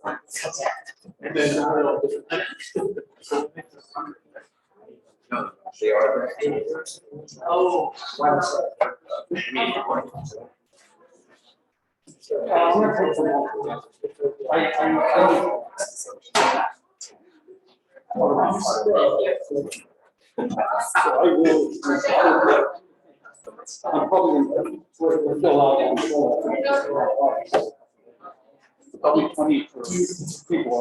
And then no, they are. Oh, one I'm probably going to fill out probably 20 for people.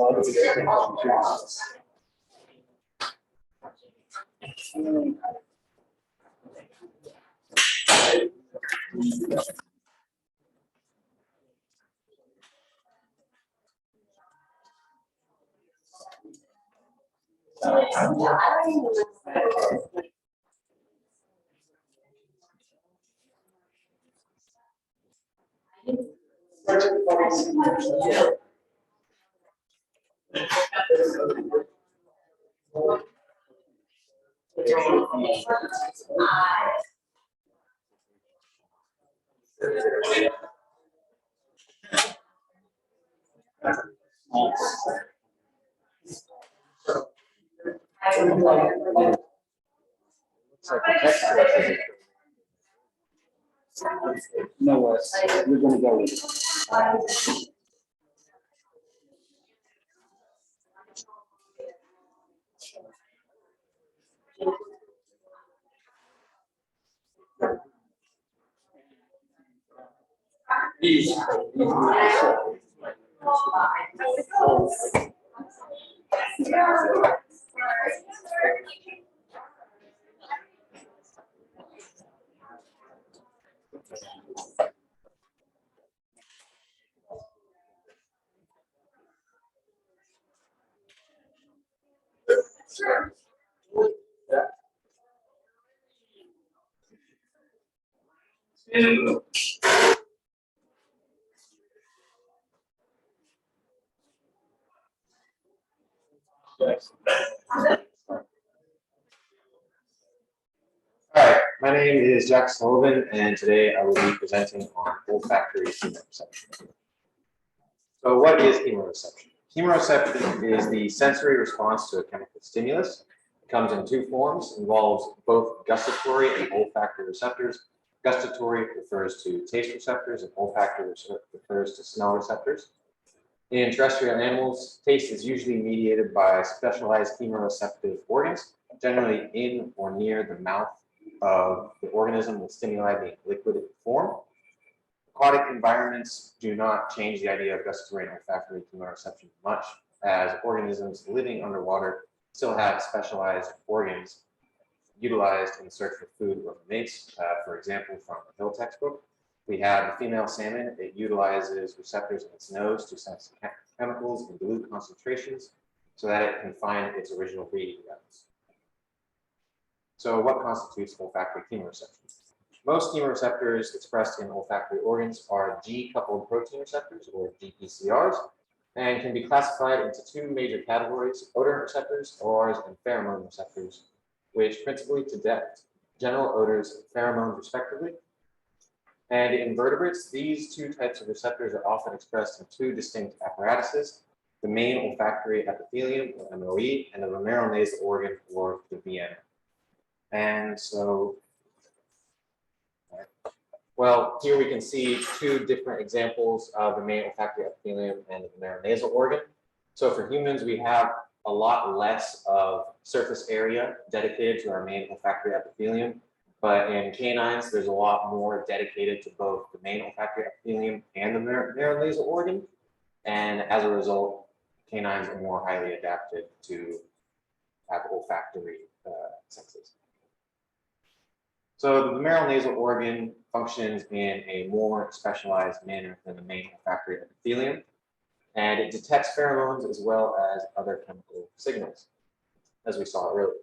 No, we're going to go with it. All right, my name is Jack Sullivan, and today I will be presenting on olfactory chemoreception. So what is chemoreception? Chemoreception is the sensory response to a chemical stimulus. It comes in two forms, involves both gustatory and olfactory receptors. Gustatory refers to taste receptors, and olfactory refers to smell receptors. In terrestrial animals, taste is usually mediated by specialized chemoreceptive organs, generally in or near the mouth of the organism with stimuli being liquid form. Aquatic environments do not change the idea of gustatory and olfactory chemoreception much, as organisms living underwater still have specialized organs utilized in search for food or mates. For example, from the Hill textbook, we have the female salmon. It utilizes receptors in its nose to sense chemicals in dilute concentrations so that it can find its original breeding grounds. So what constitutes olfactory chemoreception? Most chemoreceptors expressed in olfactory organs are G-coupled protein receptors, or GPCRs, and can be classified into two major categories: odorant receptors, ORs, and pheromone receptors, which principally detect general odors and pheromones respectively. And in vertebrates, these two types of receptors are often expressed in two distinct apparatuses: the main olfactory epithelium, or MOE, and the vomeronasal organ, or the VM. And so, well, here we can see two different examples of the main olfactory epithelium and the vomeronasal organ. So for humans, we have a lot less of surface area dedicated to our main olfactory epithelium. But in canines, there's a lot more dedicated to both the main olfactory epithelium and the vomeronasal organ. And as a result, canines are more highly adapted to have olfactory senses. So the vomeronasal organ functions in a more specialized manner than the main olfactory epithelium, and it detects pheromones as well as other chemical signals, as we saw earlier.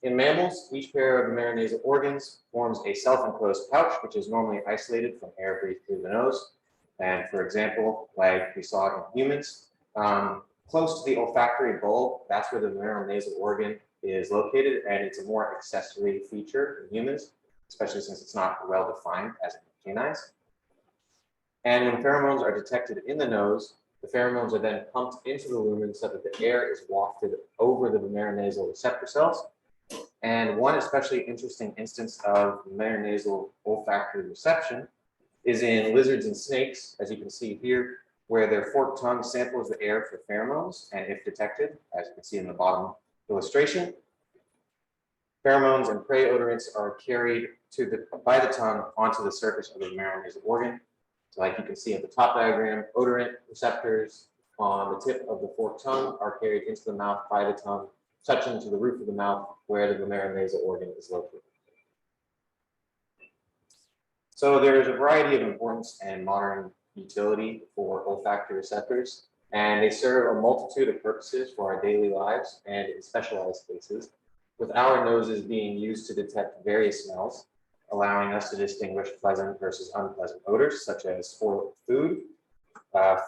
In mammals, each pair of vomeronasal organs forms a self-enclosed pouch, which is normally isolated from air breathed through the nose. And for example, like we saw in humans, close to the olfactory bulb, that's where the vomeronasal organ is located, and it's a more accessory feature in humans, especially since it's not well defined as in canines. And when pheromones are detected in the nose, The pheromones are then pumped into the lumen so that the air is wafted over the vomeronasal receptor cells. And one especially interesting instance of vomeronasal olfactory reception is in lizards and snakes, as you can see here, where their forked tongue samples the air for pheromones, and if detected, as you can see in the bottom illustration, pheromones and prey odorants are carried by the tongue onto the surface of the vomeronasal organ. So like you can see at the top diagram, odorant receptors on the tip of the forked tongue are carried into the mouth by the tongue, touching to the roof of the mouth where the vomeronasal organ is located. So there is a variety of importance and modern utility for olfactory receptors, and they serve a multitude of purposes for our daily lives and in specialized cases, with our noses being used to detect various smells, allowing us to distinguish pleasant versus unpleasant odors, such as spoiled food,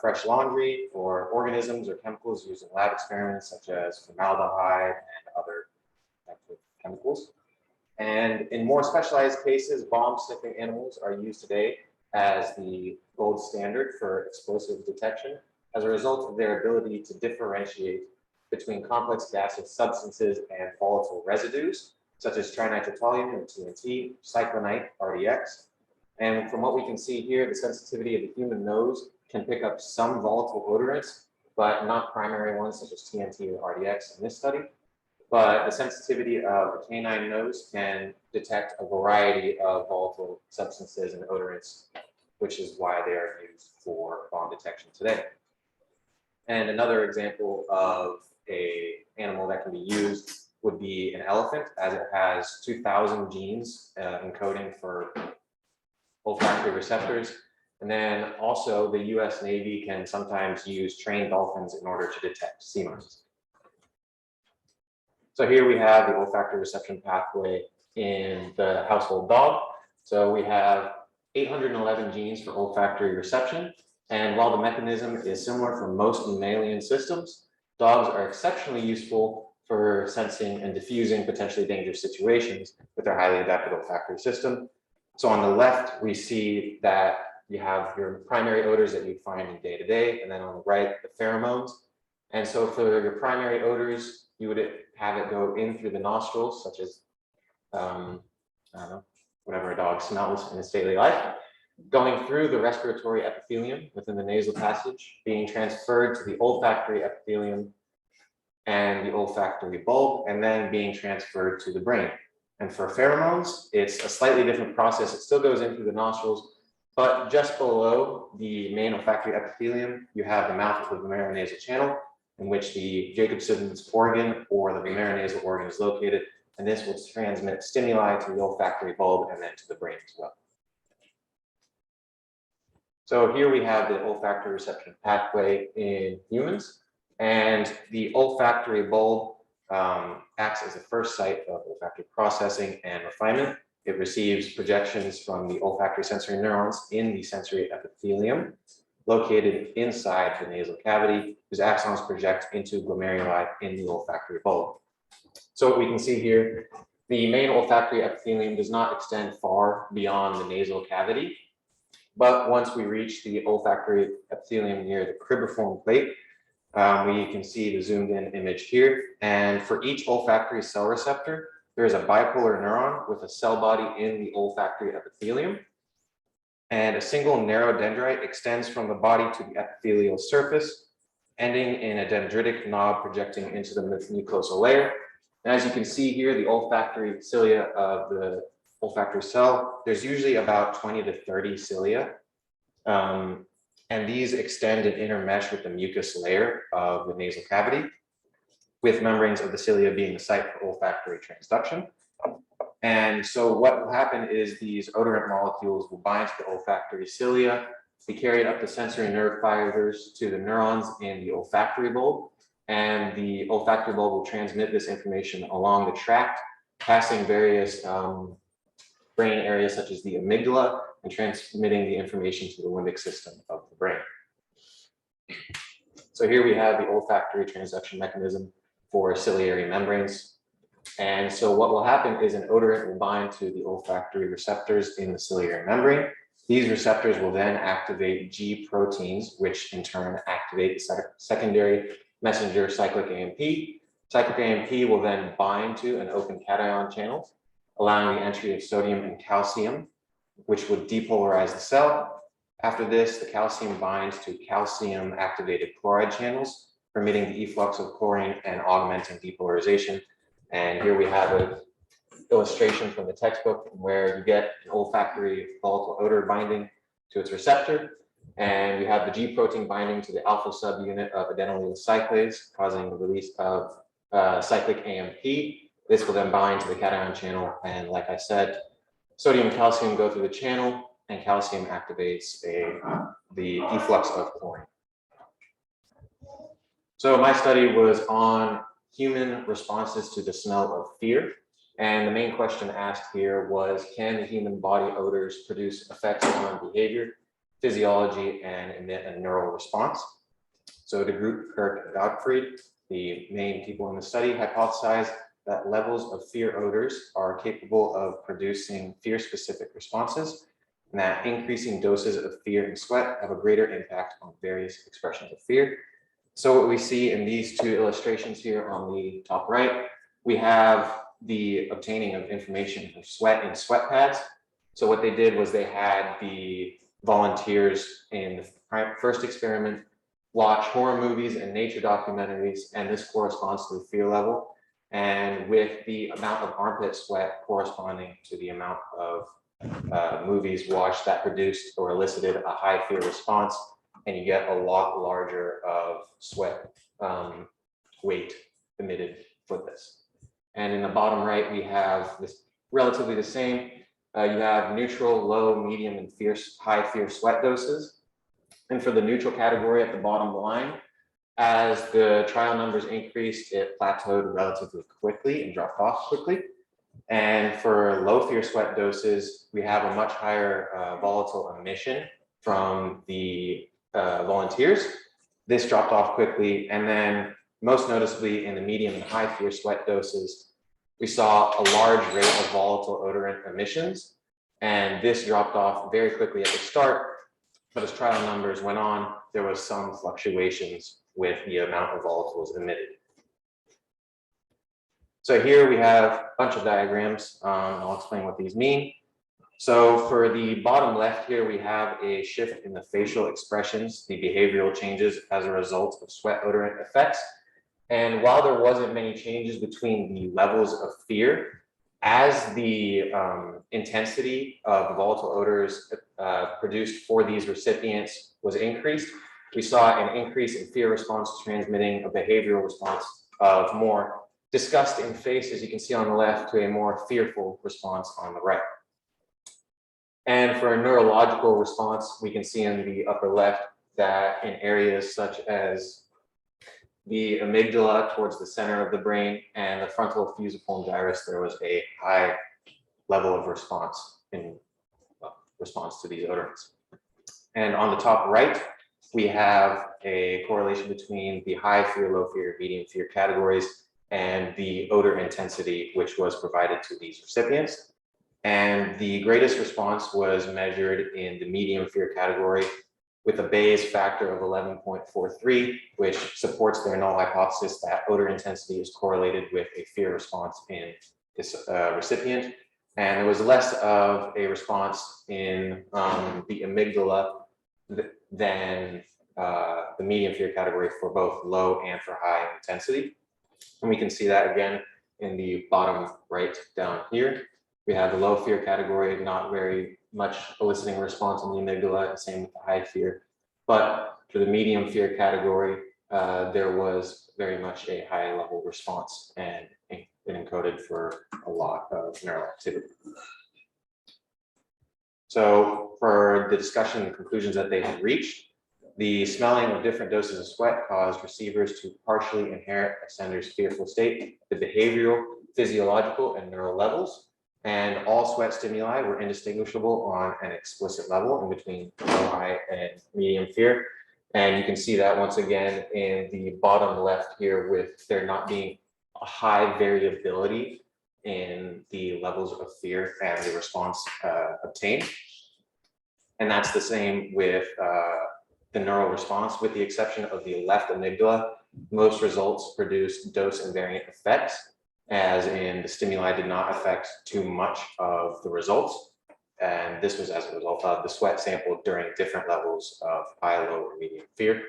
fresh laundry, or organisms or chemicals used in lab experiments, such as formaldehyde and other types of chemicals. And in more specialized cases, bomb sniffing animals are used today as the gold standard for explosive detection as a result of their ability to differentiate between complex gaseous substances and volatile residues, such as trinitrotoluene or TNT, cyclonite, RDX. And from what we can see here, the sensitivity of the human nose can pick up some volatile odorants, but not primary ones such as TNT or RDX in this study. But the sensitivity of the canine nose can detect a variety of volatile substances and odorants, which is why they are used for bomb detection today. And another example of an animal that can be used would be an elephant, as it has 2,000 genes encoding for olfactory receptors. And then also the US Navy can sometimes use trained dolphins in order to detect sea mice. So here we have the olfactory reception pathway in the household dog. So we have 811 genes for olfactory reception. And while the mechanism is similar for most mammalian systems, dogs are exceptionally useful for sensing and diffusing potentially dangerous situations with their highly adapted olfactory system. So on the left, we see that you have your primary odors that you find in day to day, and then on the right, the pheromones. And so for your primary odors, you would have it go in through the nostrils, such as, I don't know, whatever a dog smells in its daily life, going through the respiratory epithelium within the nasal passage, being transferred to the olfactory epithelium and the olfactory bulb, and then being transferred to the brain. And for pheromones, it's a slightly different process. It still goes in through the nostrils, but just below the main olfactory epithelium, you have the mouth of the vomeronasal channel, in which the Jacobson's organ or the vomeronasal organ is located, and this will transmit stimuli to the olfactory bulb and then to the brain as well. So here we have the olfactory reception pathway in humans, and the olfactory bulb acts as the first site of olfactory processing and refinement. It receives projections from the olfactory sensory neurons in the sensory epithelium, located inside the nasal cavity, whose axons project into glomeruli in the olfactory bulb. So what we can see here, the main olfactory epithelium does not extend far beyond the nasal cavity, but once we reach the olfactory epithelium near the cribriform plate, we can see the zoomed in image here. And for each olfactory cell receptor, there is a bipolar neuron with a cell body in the olfactory epithelium. And a single narrow dendrite extends from the body to the epithelial surface, ending in a dendritic knob projecting into the mucosal layer. And as you can see here, the olfactory cilia of the olfactory cell, there's usually about 20 to 30 cilia. And these extend and intermesh with the mucus layer of the nasal cavity, with membranes of the cilia being the site for olfactory transduction. And so what will happen is these odorant molecules will bind to the olfactory cilia, be carried up the sensory nerve fibers to the neurons in the olfactory bulb, and the olfactory bulb will transmit this information along the tract, passing various brain areas such as the amygdala, and transmitting the information to the limbic system of the brain. So here we have the olfactory transduction mechanism for ciliary membranes. And so what will happen is an odorant will bind to the olfactory receptors in the ciliary membrane. These receptors will then activate G proteins, which in turn act activate the secondary messenger cyclic AMP. Cyclic AMP will then bind to an open cation channel, allowing the entry of sodium and calcium, which would depolarize the cell. After this, the calcium binds to calcium activated chloride channels, permitting the efflux of chlorine and augmenting depolarization. And here we have an illustration from the textbook where you get an olfactory volatile odor binding to its receptor. And you have the G protein binding to the alpha subunit of adenylyl cyclase, causing the release of cyclic AMP. This will then bind to the cation channel. And like I said, sodium and calcium go through the channel, and calcium activates the efflux of chlorine. So my study was on human responses to the smell of fear. And the main question asked here was, can the human body odors produce effects on behavior, physiology, and emit a neural response? So the group, Kirk and Gottfried, the main people in the study, hypothesized that levels of fear odors are capable of producing fear-specific responses, and that increasing doses of fear and sweat have a greater impact on various expressions of fear. So what we see in these two illustrations here on the top right, we have the obtaining of information from sweat in sweat pads. So what they did was they had the volunteers in the first experiment watch horror movies and nature documentaries, and this corresponds to the fear level, and with the amount of armpit sweat corresponding to the amount of movies watched that produced or elicited a high fear response, and you get a lot larger of sweat weight emitted for this. And in the bottom right, we have this relatively the same. You have neutral, low, medium, and high fear sweat doses. And for the neutral category at the bottom line, as the trial numbers increased, it plateaued relatively quickly and dropped off quickly. And for low fear sweat doses, we have a much higher volatile emission from the volunteers. This dropped off quickly. And then most noticeably in the medium and high fear sweat doses, we saw a large rate of volatile odorant emissions. And this dropped off very quickly at the start. But as trial numbers went on, there was some fluctuations with the amount of volatiles emitted. So here we have a bunch of diagrams. I'll explain what these mean. So for the bottom left here, we have a shift in the facial expressions, the behavioral changes as a result of sweat odorant effects. And while there wasn't many changes between the levels of fear, as the intensity of volatile odors produced for these recipients was increased, we saw an increase in fear response transmitting a behavioral response of more disgust in face, as you can see on the left, to a more fearful response on the right. And for a neurological response, we can see in the upper left that in areas such as the amygdala towards the center of the brain and the frontal fusiform gyrus, there was a high level of response in response to these odorants. And on the top right, we have a correlation between the high fear, low fear, medium fear categories and the odor intensity, which was provided to these recipients. And the greatest response was measured in the medium fear category with a Bayes factor of 11.43, which supports their null hypothesis that odor intensity is correlated with a fear response in this recipient. And there was less of a response in the amygdala than the medium fear category for both low and for high intensity. And we can see that again in the bottom right down here. We have the low fear category, not very much eliciting a response on the amygdala, same with the high fear. But for the medium fear category, there was very much a high level response, and it encoded for a lot of neural activity. So for the discussion and conclusions that they had reached, the smelling of different doses of sweat caused receivers to partially inherit a sender's fearful state, the behavioral, physiological, and neural levels. And all sweat stimuli were indistinguishable on an explicit level in between low, high, and medium fear. And you can see that once again in the bottom left here, with there not being a high variability in the levels of fear and the response obtained. And that's the same with the neural response. With the exception of the left amygdala, most results produce dose invariant effects, as in the stimuli did not affect too much of the results. And this was as a result of the sweat sample during different levels of high, low, or medium fear.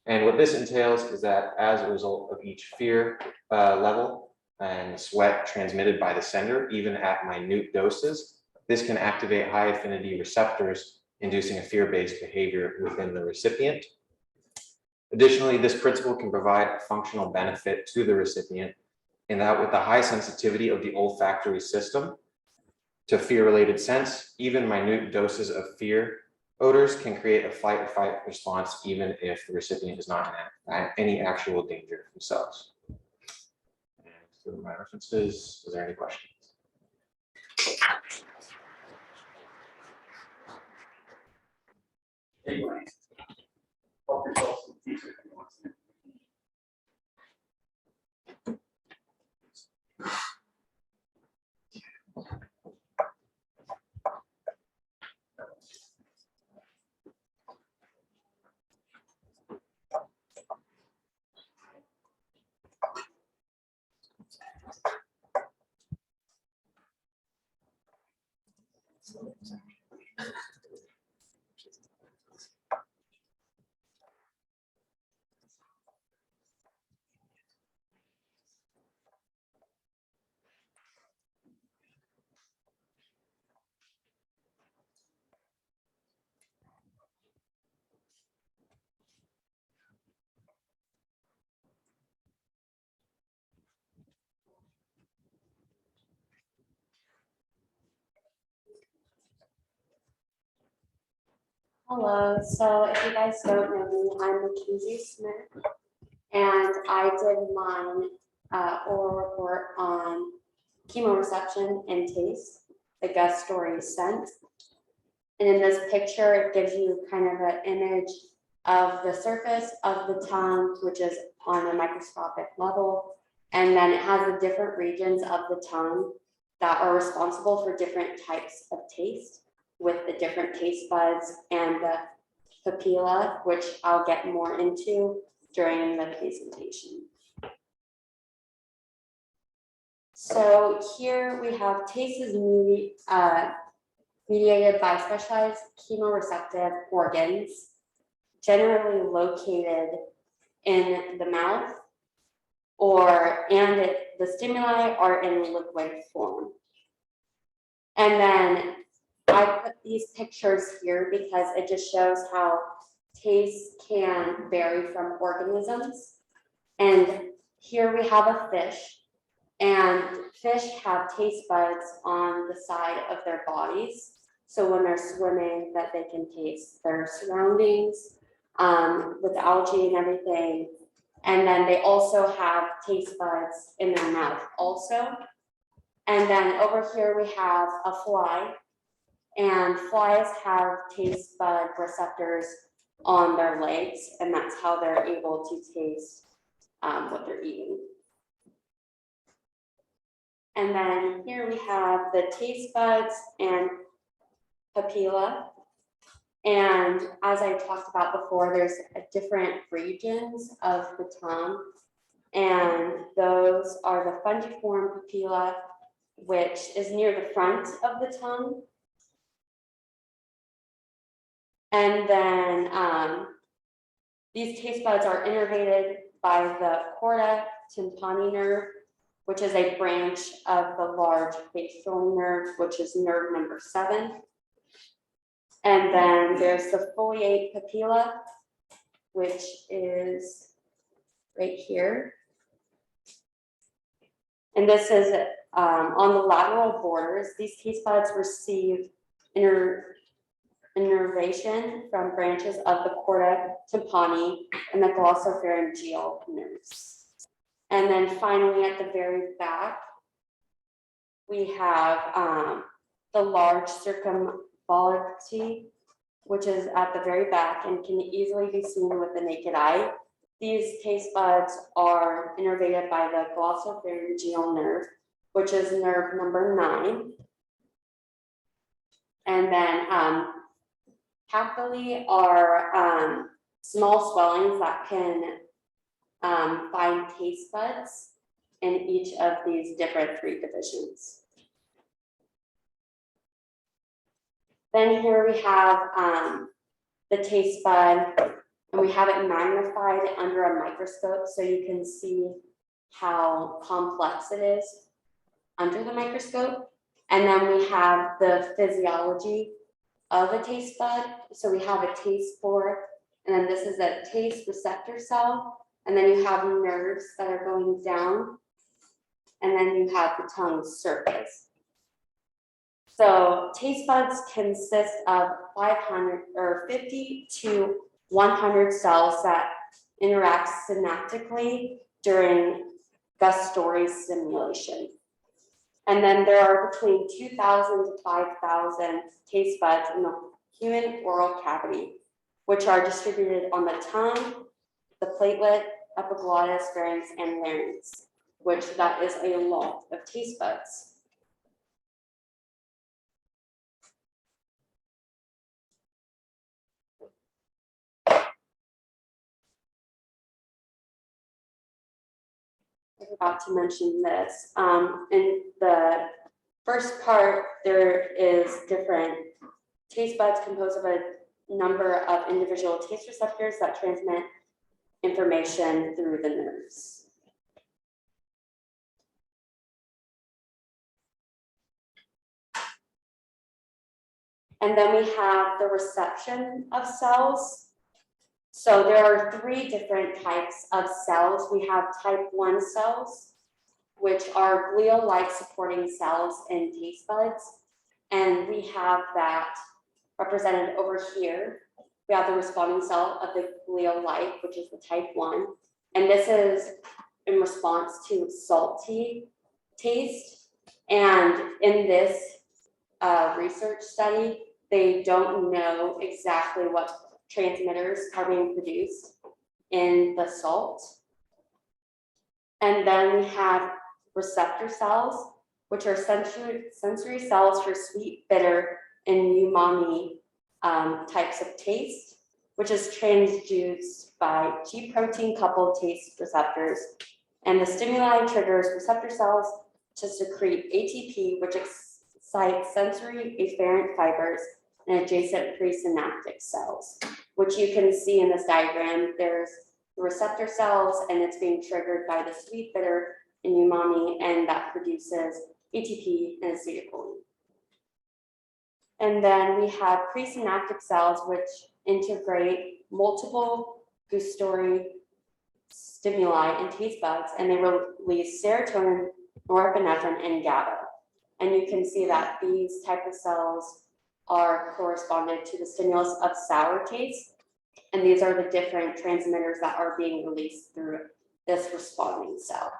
And what this entails is that as a result of each fear level and sweat transmitted by the sender, even at minute doses, this can activate high affinity receptors, inducing a fear-based behavior within the recipient. Additionally, this principle can provide a functional benefit to the recipient in that with the high sensitivity of the olfactory system to fear-related scents, even minute doses of fear odors can create a flight or fight response, even if the recipient is not in any actual danger themselves. And through my references, is there any questions? Anyway, help yourself some teacher if you want to. Hello, so if you guys don't know me, I'm Mackenzie Smith, and I did my oral report on chemoreception and taste, the guest story scent. And in this picture, it gives you kind of an image of the surface of the tongue, which is on a microscopic level, and then it has the different regions of the tongue that are responsible for different types of taste, with the different taste buds and the papilla, which I'll get more into during the presentation. So here we have taste is mediated by specialized chemoreceptive organs, generally located in the mouth, the stimuli are in liquid form. And then I put these pictures here because it just shows how taste can vary from organisms. And here we have a fish, and fish have taste buds on the side of their bodies. So when they're swimming, that they can taste their surroundings with the algae and everything. And then they also have taste buds in their mouth also. And then over here we have a fly. And flies have taste bud receptors on their legs, and that's how they're able to taste what they're eating. And then here we have the taste buds and papilla. And as I talked about before, there's different regions of the tongue, and those are the fungiform papilla, which is near the front of the tongue. And then these taste buds are innervated by the chorda tympani nerve, which is a branch of the large facial nerve, which is nerve number 7. And then there's the foliate papilla, which is right here. And this is on the lateral borders. These taste buds receive innervation from branches of the chorda tympani and the glossopharyngeal nerves. And then finally, at the very back, we have the large circumvolucri, which is at the very back and can easily be seen with the naked eye. These taste buds are innervated by the glossopharyngeal nerve, which is nerve number 9. And then papilli are small swellings that can find taste buds in each of these different 3 divisions. Then here we have the taste bud, and we have it magnified under a microscope so you can see how complex it is under the microscope. And then we have the physiology of a taste bud. So we have a taste pore, and then this is a taste receptor cell, and then you have nerves that are going down, and then you have the tongue surface. So taste buds consist of 500 or 50 to 100 cells that interact synaptically during gustatory stimulation. And then there are between 2,000 to 5,000 taste buds in the human oral cavity, which are distributed on the tongue, the platelet, epiglottis, pharynx, and larynx, which that is a lot of taste buds. I forgot to mention this. In the first part, there is different taste buds composed of a number of individual taste receptors that transmit information through the nerves. And then we have the reception of cells. So there are 3 different types of cells. We have type 1 cells, which are glial-like supporting cells in taste buds. And we have that represented over here. We have the responding cell of the glial-like, which is the type 1. And this is in response to salty taste. And in this research study, they don't know exactly what transmitters are being produced in the salt. And then we have receptor cells, which are sensory cells for sweet, bitter, and umami types of taste, which is transduced by G protein coupled taste receptors. And the stimuli triggers receptor cells to secrete ATP, which excites sensory afferent fibers and adjacent presynaptic cells, which you can see in this diagram. There's the receptor cells, and it's being triggered by the sweet, bitter, and umami, and that produces ATP and acetylcholine. And then we have presynaptic cells, which integrate multiple gustatory stimuli and taste buds, and they release serotonin, norepinephrine, and GABA. And you can see that these type of cells are corresponded to the stimulus of sour taste. And these are the different transmitters that are being released through this responding cell.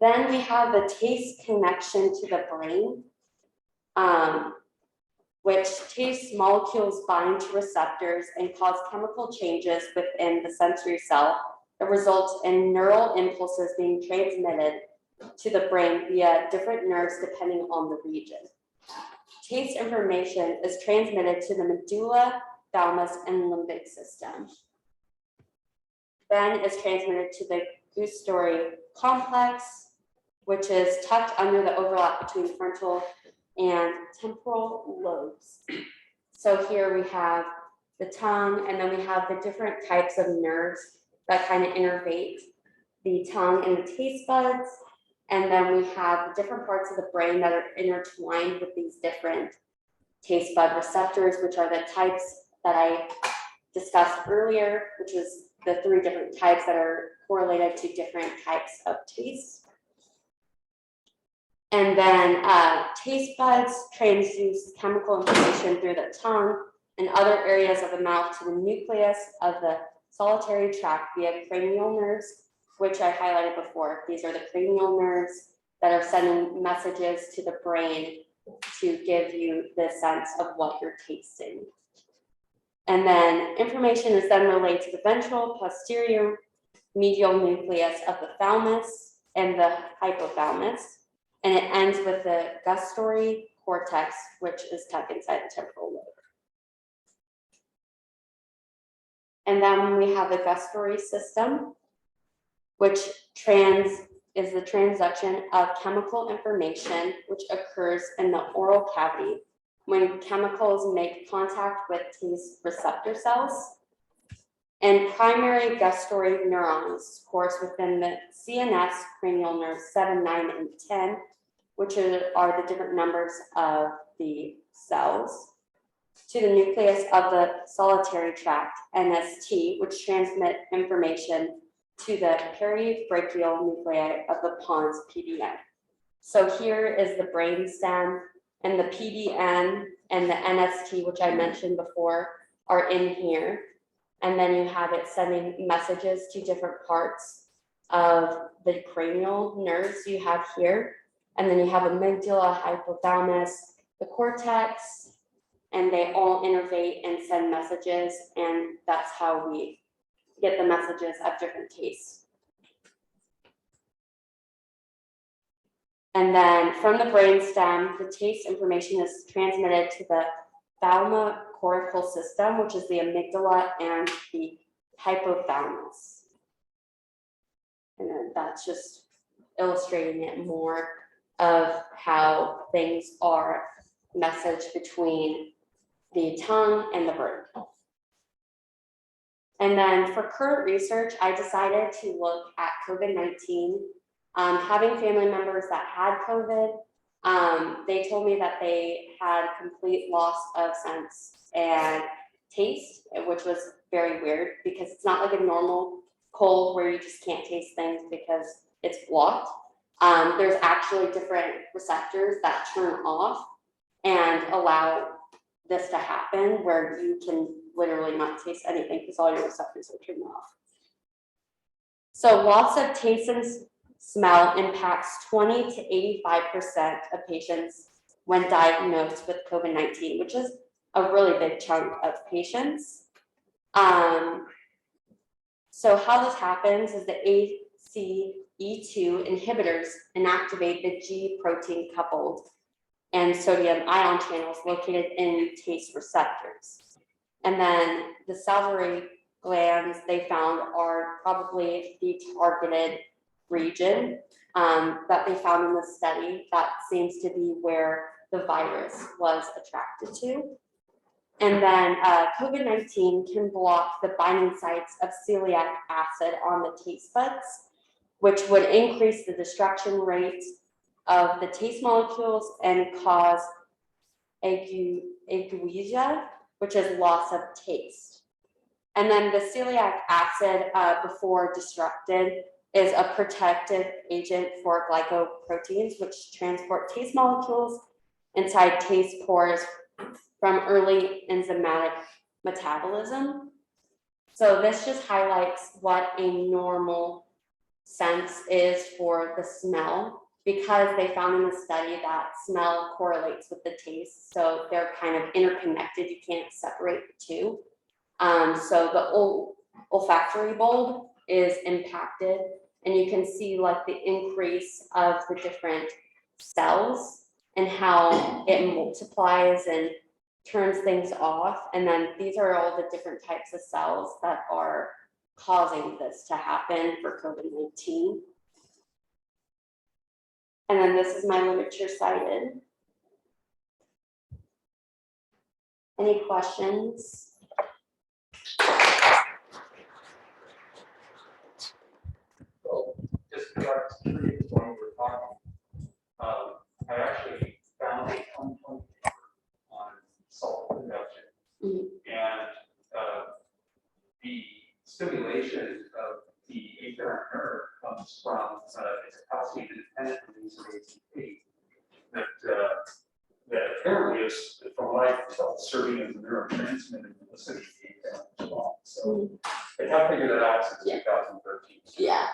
Then we have the taste connection to the brain, which taste molecules bind to receptors and cause chemical changes within the sensory cell that results in neural impulses being transmitted to the brain via different nerves depending on the region. Taste information is transmitted to the medulla, thalamus, and limbic system. Then it's transmitted to the gustatory complex, which is tucked under the overlap between frontal and temporal lobes. So here we have the tongue, and then we have the different types of nerves that kind of innervate the tongue and the taste buds. And then we have the different parts of the brain that are intertwined with these different taste bud receptors, which are the types that I discussed earlier, which was the 3 different types that are correlated to different types of taste. And then taste buds transduce chemical information through the tongue and other areas of the mouth to the nucleus of the solitary tract via cranial nerves, which I highlighted before. These are the cranial nerves that are sending messages to the brain to give you the sense of what you're tasting. And then information is then relayed to the ventral, posterior, medial nucleus of the thalamus and the hypothalamus. And it ends with the gustatory cortex, which is tucked inside the temporal lobe. And then we have the gustatory system, which is the transduction of chemical information which occurs in the oral cavity when chemicals make contact with taste receptor cells. And primary gustatory neurons course within the CNS cranial nerves 7, 9, and 10, which are the different numbers of the cells, to the nucleus of the solitary tract, NST, which transmit information to the peribrachial nuclei of the pons, PDN. So here is the brain stem, and the PDN and the NST, which I mentioned before, are in here. And then you have it sending messages to different parts of the cranial nerves you have here. And then you have amygdala, hypothalamus, the cortex, and they all innervate and send messages. And that's how we get the messages of different tastes. And then from the brainstem, the taste information is transmitted to the thalamocortical system, which is the amygdala and the hypothalamus. And then that's just illustrating it more of how things are messaged between the tongue and the brain. And then for current research, I decided to look at COVID-19. Having family members that had COVID, they told me that they had complete loss of sense and taste, which was very weird because it's not like a normal cold where you just can't taste things because it's blocked. There's actually different receptors that turn off and allow this to happen where you can literally not taste anything because all your receptors are turned off. So loss of taste and smell impacts 20 to 85% of patients when diagnosed with COVID-19, which is a really big chunk of patients. So how this happens is the ACE2 inhibitors inactivate the G protein coupled and sodium ion channels located in taste receptors. And then the salivary glands they found are probably the targeted region that they found in the study. That seems to be where the virus was attracted to. And then COVID-19 can block the binding sites of celiac acid on the taste buds, which would increase the destruction rate of the taste molecules and cause ageusia, which is loss of taste. And then the celiac acid, before destructed, is a protective agent for glycoproteins, which transport taste molecules inside taste pores from early enzymatic metabolism. So this just highlights what a normal sense is for the smell, because they found in the study that smell correlates with the taste. So they're kind of interconnected. You can't separate the two. So the olfactory bulb is impacted, and you can see like the increase of the different cells and how it multiplies and turns things off. And then these are all the different types of cells that are causing this to happen for COVID-19. And then this is my literature cited. Any questions? So just curious when we were talking, I actually found a 2020 on salt reduction. And the stimulation of the afferent nerve comes from it's a calcium independent release of ATP that apparently is, from what I can tell, serving as a neurotransmitter in the city as well. So they have figured that out since 2013. Yeah.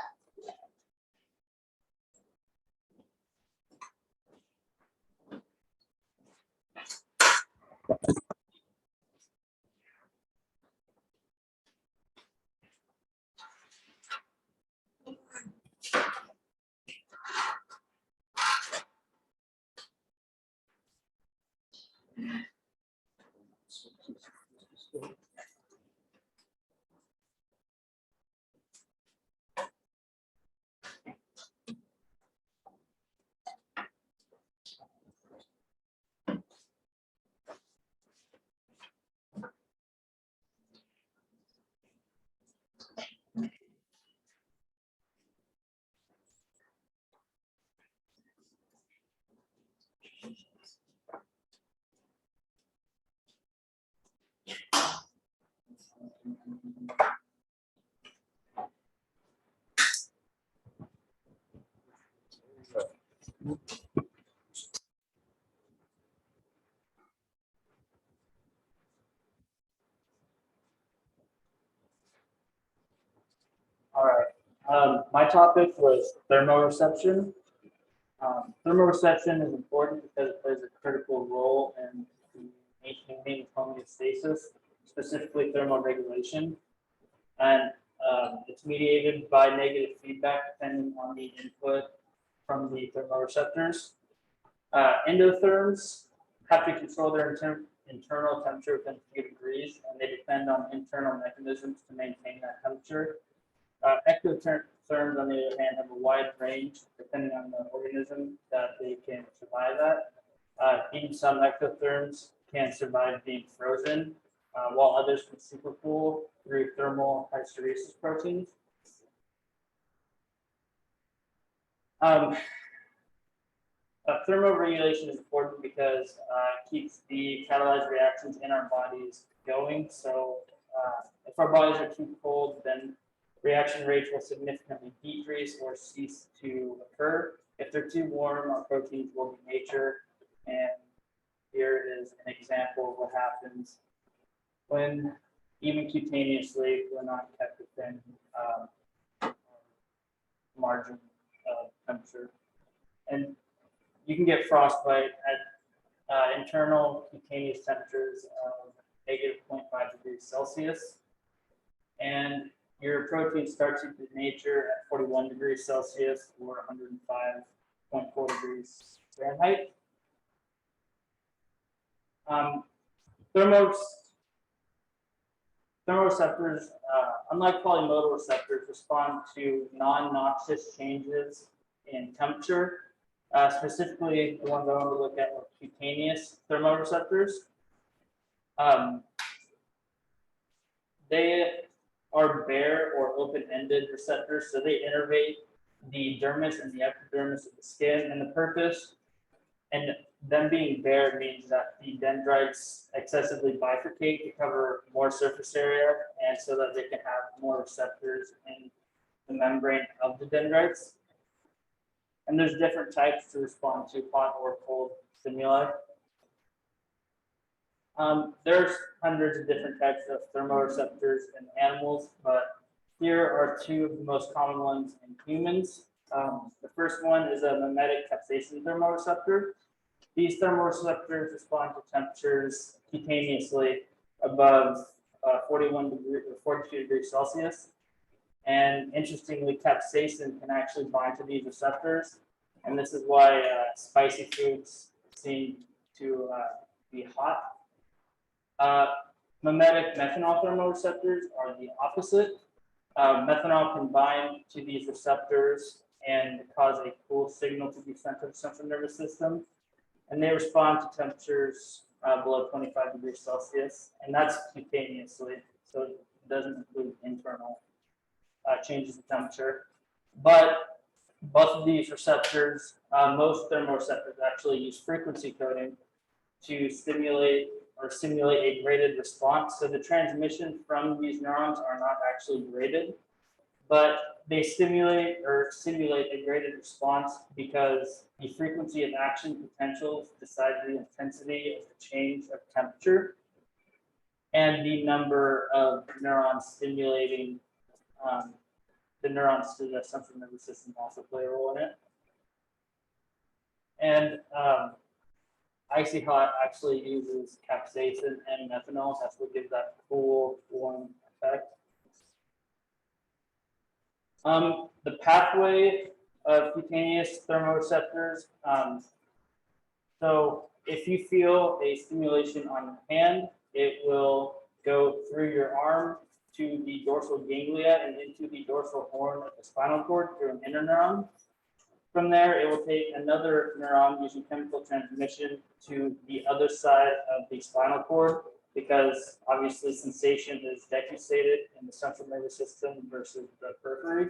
All right. My topic was thermoreception. Thermoreception is important because it plays a critical role in maintaining homeostasis, specifically thermoregulation. And it's mediated by negative feedback depending on the input from the thermoreceptors. Endotherms have to control their internal temperature within a few degrees, and they depend on internal mechanisms to maintain that temperature. Ectotherms, on the other hand, have a wide range depending on the organism that they can survive at. Even some ectotherms can survive being frozen, while others can supercool through thermal hysteresis proteins. Thermoregulation is important because it keeps the catalyzed reactions in our bodies going. So if our bodies are too cold, then reaction rates will significantly decrease or cease to occur. If they're too warm, our proteins will denature. And here is an example of what happens when, even cutaneously, we're not kept within margin of temperature. And you can get frostbite at internal cutaneous temperatures of -0.5 degrees Celsius. And your protein starts to denature at 41 degrees Celsius or 105.4 degrees Fahrenheit. Thermoreceptors, unlike polymodal receptors, respond to non-noxious changes in temperature. Specifically, the ones I want to look at are cutaneous thermoreceptors. They are bare or open-ended receptors, so they innervate the dermis and the epidermis of the skin. And the purpose, and them being bare, means that the dendrites excessively bifurcate to cover more surface area, and so that they can have more receptors in the membrane of the dendrites. And there's different types to respond to hot or cold stimuli. There's hundreds of different types of thermoreceptors in animals, but here are two of the most common ones in humans. The first one is a mimetic capsaicin thermoreceptor. These thermoreceptors respond to temperatures cutaneously above 42 degrees Celsius. And interestingly, capsaicin can actually bind to these receptors. And this is why spicy foods seem to be hot. Mimetic methanol thermoreceptors are the opposite. Methanol can bind to these receptors and cause a cool signal to be sent to the central nervous system. And they respond to temperatures below 25 degrees Celsius, and that's cutaneously, so it doesn't include internal changes in temperature. But both of these receptors, most thermoreceptors actually use frequency coding to stimulate or simulate a graded response. So the transmission from these neurons are not actually graded, but they stimulate or simulate a graded response because the frequency of action potentials decide the intensity of the change of temperature, and the number of neurons stimulating the neurons to the central nervous system also play a role in it. And icy hot actually uses capsaicin and methanol. That's what gives that cool, warm effect. The pathway of cutaneous thermoreceptors. So if you feel a stimulation on your hand, it will go through your arm to the dorsal ganglia and into the dorsal horn of the spinal cord through an interneuron. From there, it will take another neuron using chemical transmission to the other side of the spinal cord, because obviously sensation is decussated in the central nervous system versus the periphery.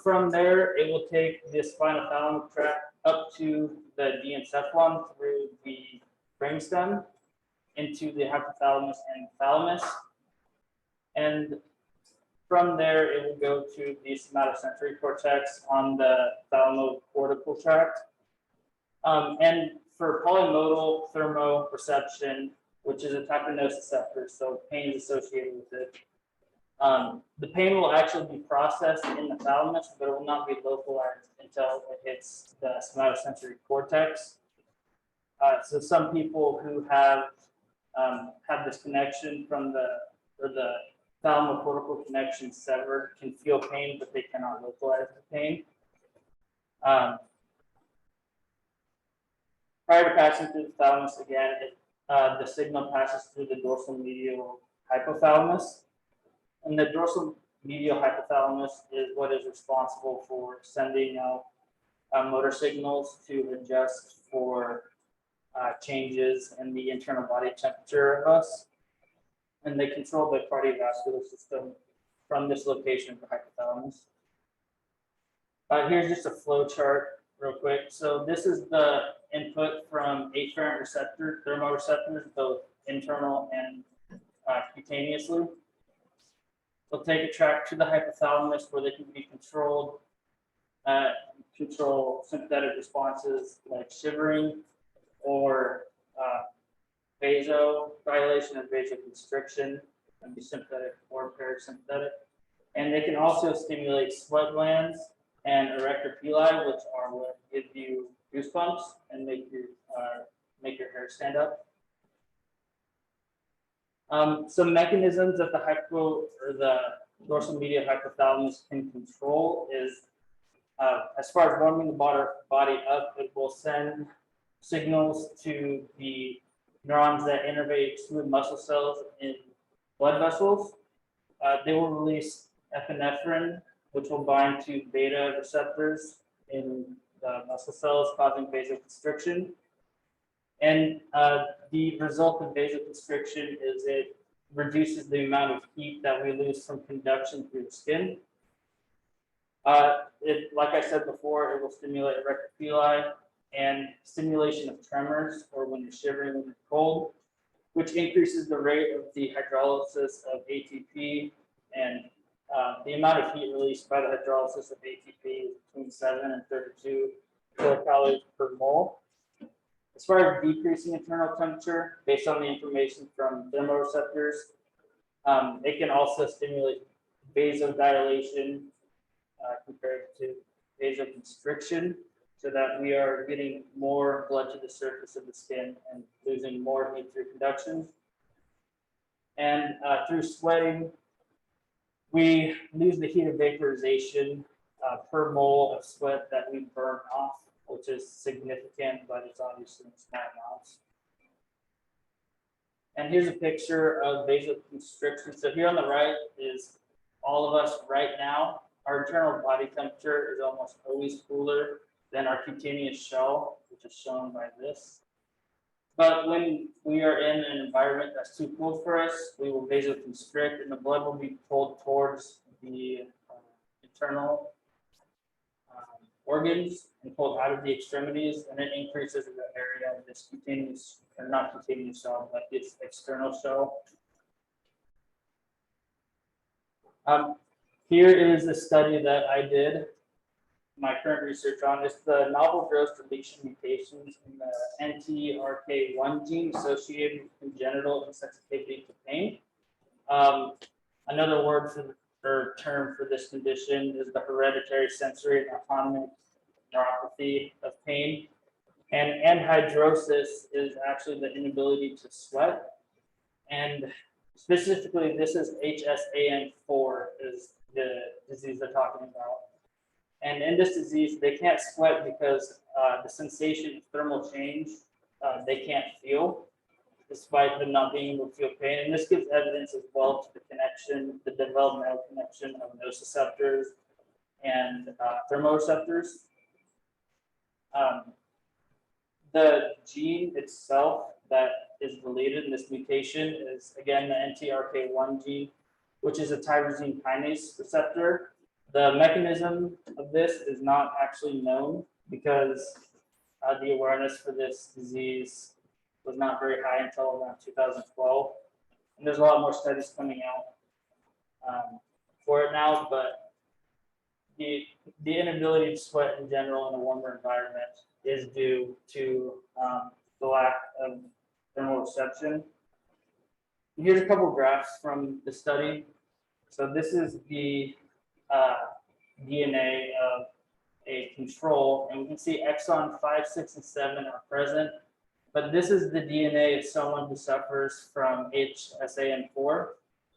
From there, it will take the spinothalamic tract up to the diencephalon through the brainstem into the hypothalamus and thalamus. And from there, it will go to the somatosensory cortex on the thalamocortical tract. And for polymodal thermoreception, which is a type of nociceptor, so pain is associated with it. The pain will actually be processed in the thalamus, but it will not be localized until it hits the somatosensory cortex. So some people who have this connection from the thalamocortical connection severed can feel pain, but they cannot localize the pain. Prior to passing through the thalamus, again, the signal passes through the dorsal medial hypothalamus. And the dorsal medial hypothalamus is what is responsible for sending out motor signals to adjust for changes in the internal body temperature of us. And they control the cardiovascular system from this location of the hypothalamus. Here's just a flow chart real quick. So this is the input from afferent receptor, thermoreceptors, both internal and cutaneously. They'll take a track to the hypothalamus where they can be controlled, control sympathetic responses like shivering or vasodilation and vasoconstriction, and be sympathetic or parasympathetic. And they can also stimulate sweat glands and erector pili, which are what give you goosebumps and make your hair stand up. Some mechanisms that the dorsal medial hypothalamus can control is, as far as warming the body up, it will send signals to the neurons that innervate smooth muscle cells in blood vessels. They will release epinephrine, which will bind to beta receptors in the muscle cells, causing vasoconstriction. And the result of vasoconstriction is it reduces the amount of heat that we lose from conduction through the skin. Like I said before, it will stimulate erector pili and stimulation of tremors, or when you're shivering when you're cold, which increases the rate of the hydrolysis of ATP, and the amount of heat released by the hydrolysis of ATP is between 7 and 32 kilocalories per mole. As far as decreasing internal temperature, based on the information from thermoreceptors, it can also stimulate vasodilation compared to vasoconstriction, so that we are getting more blood to the surface of the skin and losing more heat through conduction. And through sweating, we lose the heat of vaporization per mole of sweat that we burn off, which is significant, but it's obviously in small amounts. And here's a picture of vasoconstriction. So here on the right is all of us right now. Our internal body temperature is almost always cooler than our cutaneous shell, which is shown by this. But when we are in an environment that's too cold for us, we will vasoconstrict, and the blood will be pulled towards the internal organs and pulled out of the extremities, and it increases the area of this cutaneous, or not cutaneous shell, but this external shell. Here is a study that I did my current research on. It's the novel growth deletion mutations in the NTRK1 gene associated with congenital insensitivity to pain. Another word or term for this condition is the hereditary sensory and autonomic neuropathy of pain. And anhidrosis is actually the inability to sweat. And specifically, this is HSAN4 is the disease they're talking about. And in this disease, they can't sweat because the sensation of thermal change, they can't feel, despite them not being able to feel pain. And this gives evidence as well to the connection, the developmental connection of nociceptors and thermoreceptors. The gene itself that is related in this mutation is, again, the NTRK1 gene, which is a tyrosine kinase receptor. The mechanism of this is not actually known because the awareness for this disease was not very high until around 2012. And there's a lot more studies coming out. for it now, but the inability to sweat in general in a warmer environment is due to the lack of thermal reception. Here's a couple graphs from the study. So this is the DNA of a control, and we can see exon 5, 6, and 7 are present. But this is the DNA of someone who suffers from HSAN4.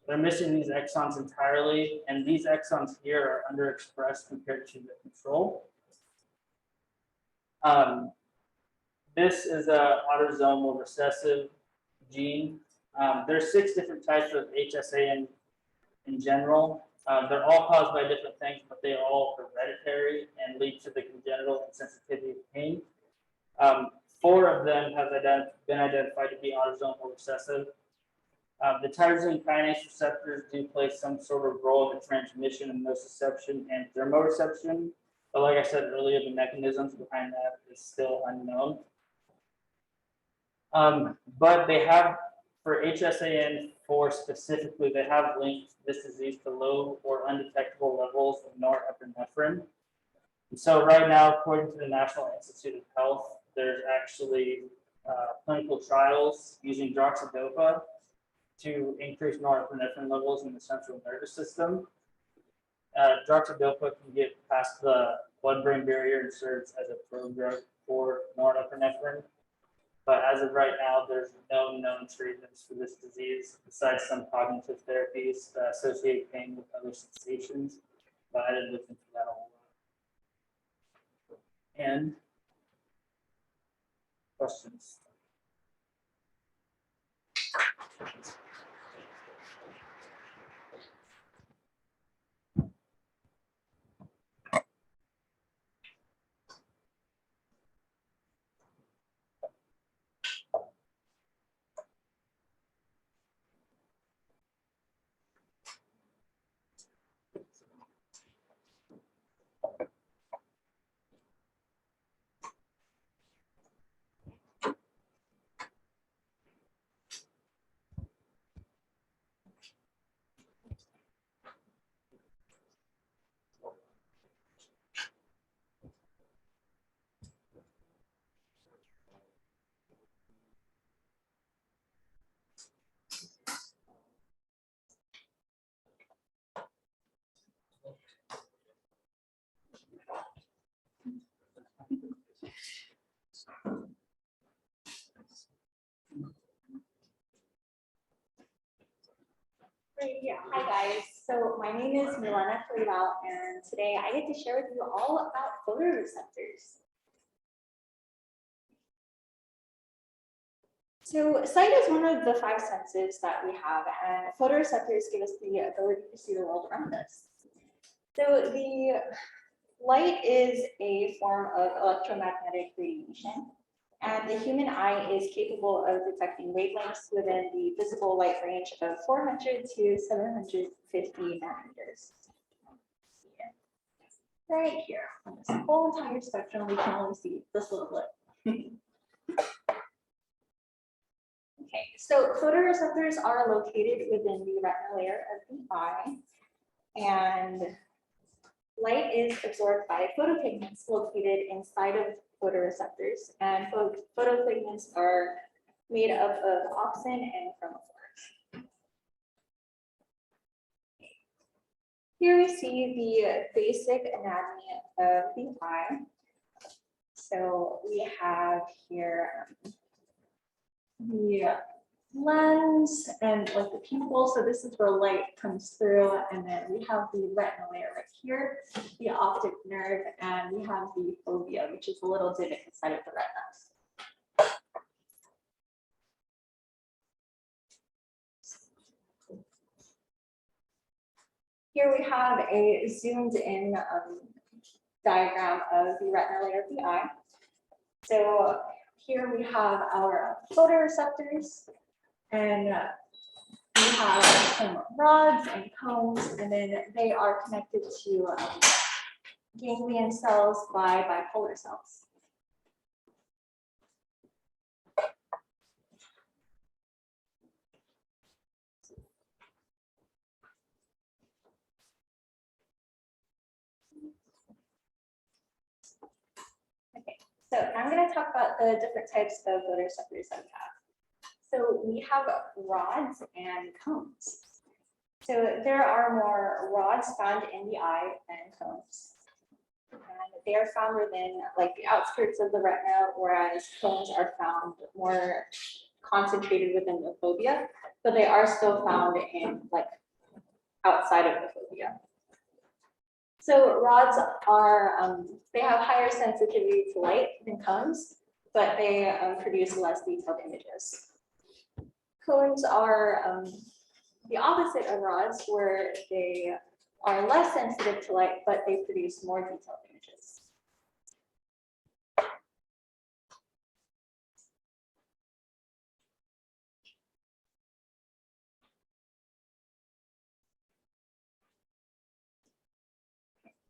They're missing these exons entirely, and these exons here are underexpressed compared to the control. This is a autosomal recessive gene. There's 6 different types of HSAN in general. They're all caused by different things, but they are all hereditary and lead to the congenital insensitivity to pain. 4 of them have been identified to be autosomal recessive. The tyrosine kinase receptors do play some sort of role in the transmission of nociception and thermoreception. But like I said earlier, the mechanisms behind that is still unknown. But they have, for HSAN4 specifically, they have linked this disease to low or undetectable levels of norepinephrine. And so right now, according to the National Institute of Health, there's actually clinical trials using droxidopa to increase norepinephrine levels in the central nervous system. Droxidopa can get past the blood-brain barrier and serves as a prodrug for norepinephrine. But as of right now, there's no known treatments for this disease besides some cognitive therapies that associate pain with other sensations. But I didn't look into that a whole lot. And questions? Great, yeah. Hi guys. So my name is Milena Fleval, and today I get to share with you all about photoreceptors. So sight is one of the 5 senses that we have, and photoreceptors give us the ability to see the world around us. So the light is a form of electromagnetic radiation, and the human eye is capable of detecting wavelengths within the visible light range of 400 to 750 nanometers. Right here, on this whole entire spectrum, we can only see this little blip. Okay, so photoreceptors are located within the retinal layer of the eye, and light is absorbed by photopigments located inside of photoreceptors, and photopigments are made up of opsin and chromophores. Here we see the basic anatomy of the eye. So we have here the lens and like the pupil. So this is where light comes through, and then we have the retinal layer right here, the optic nerve, and we have the fovea, which is a little divot inside of the retina. Here we have a zoomed in diagram of the retinal layer of the eye. So here we have our photoreceptors, and we have some rods and cones, and then they are connected to ganglion cells by bipolar cells. So I'm going to talk about the different types of photoreceptors that we have. So we have rods and cones. So there are more rods found in the eye than cones. And they are found within like the outskirts of the retina, whereas cones are found more concentrated within the fovea, but they are still found in like outside of the fovea. So rods are, they have higher sensitivity to light than cones, but they produce less detailed images. Cones are the opposite of rods, where they are less sensitive to light, but they produce more detailed images.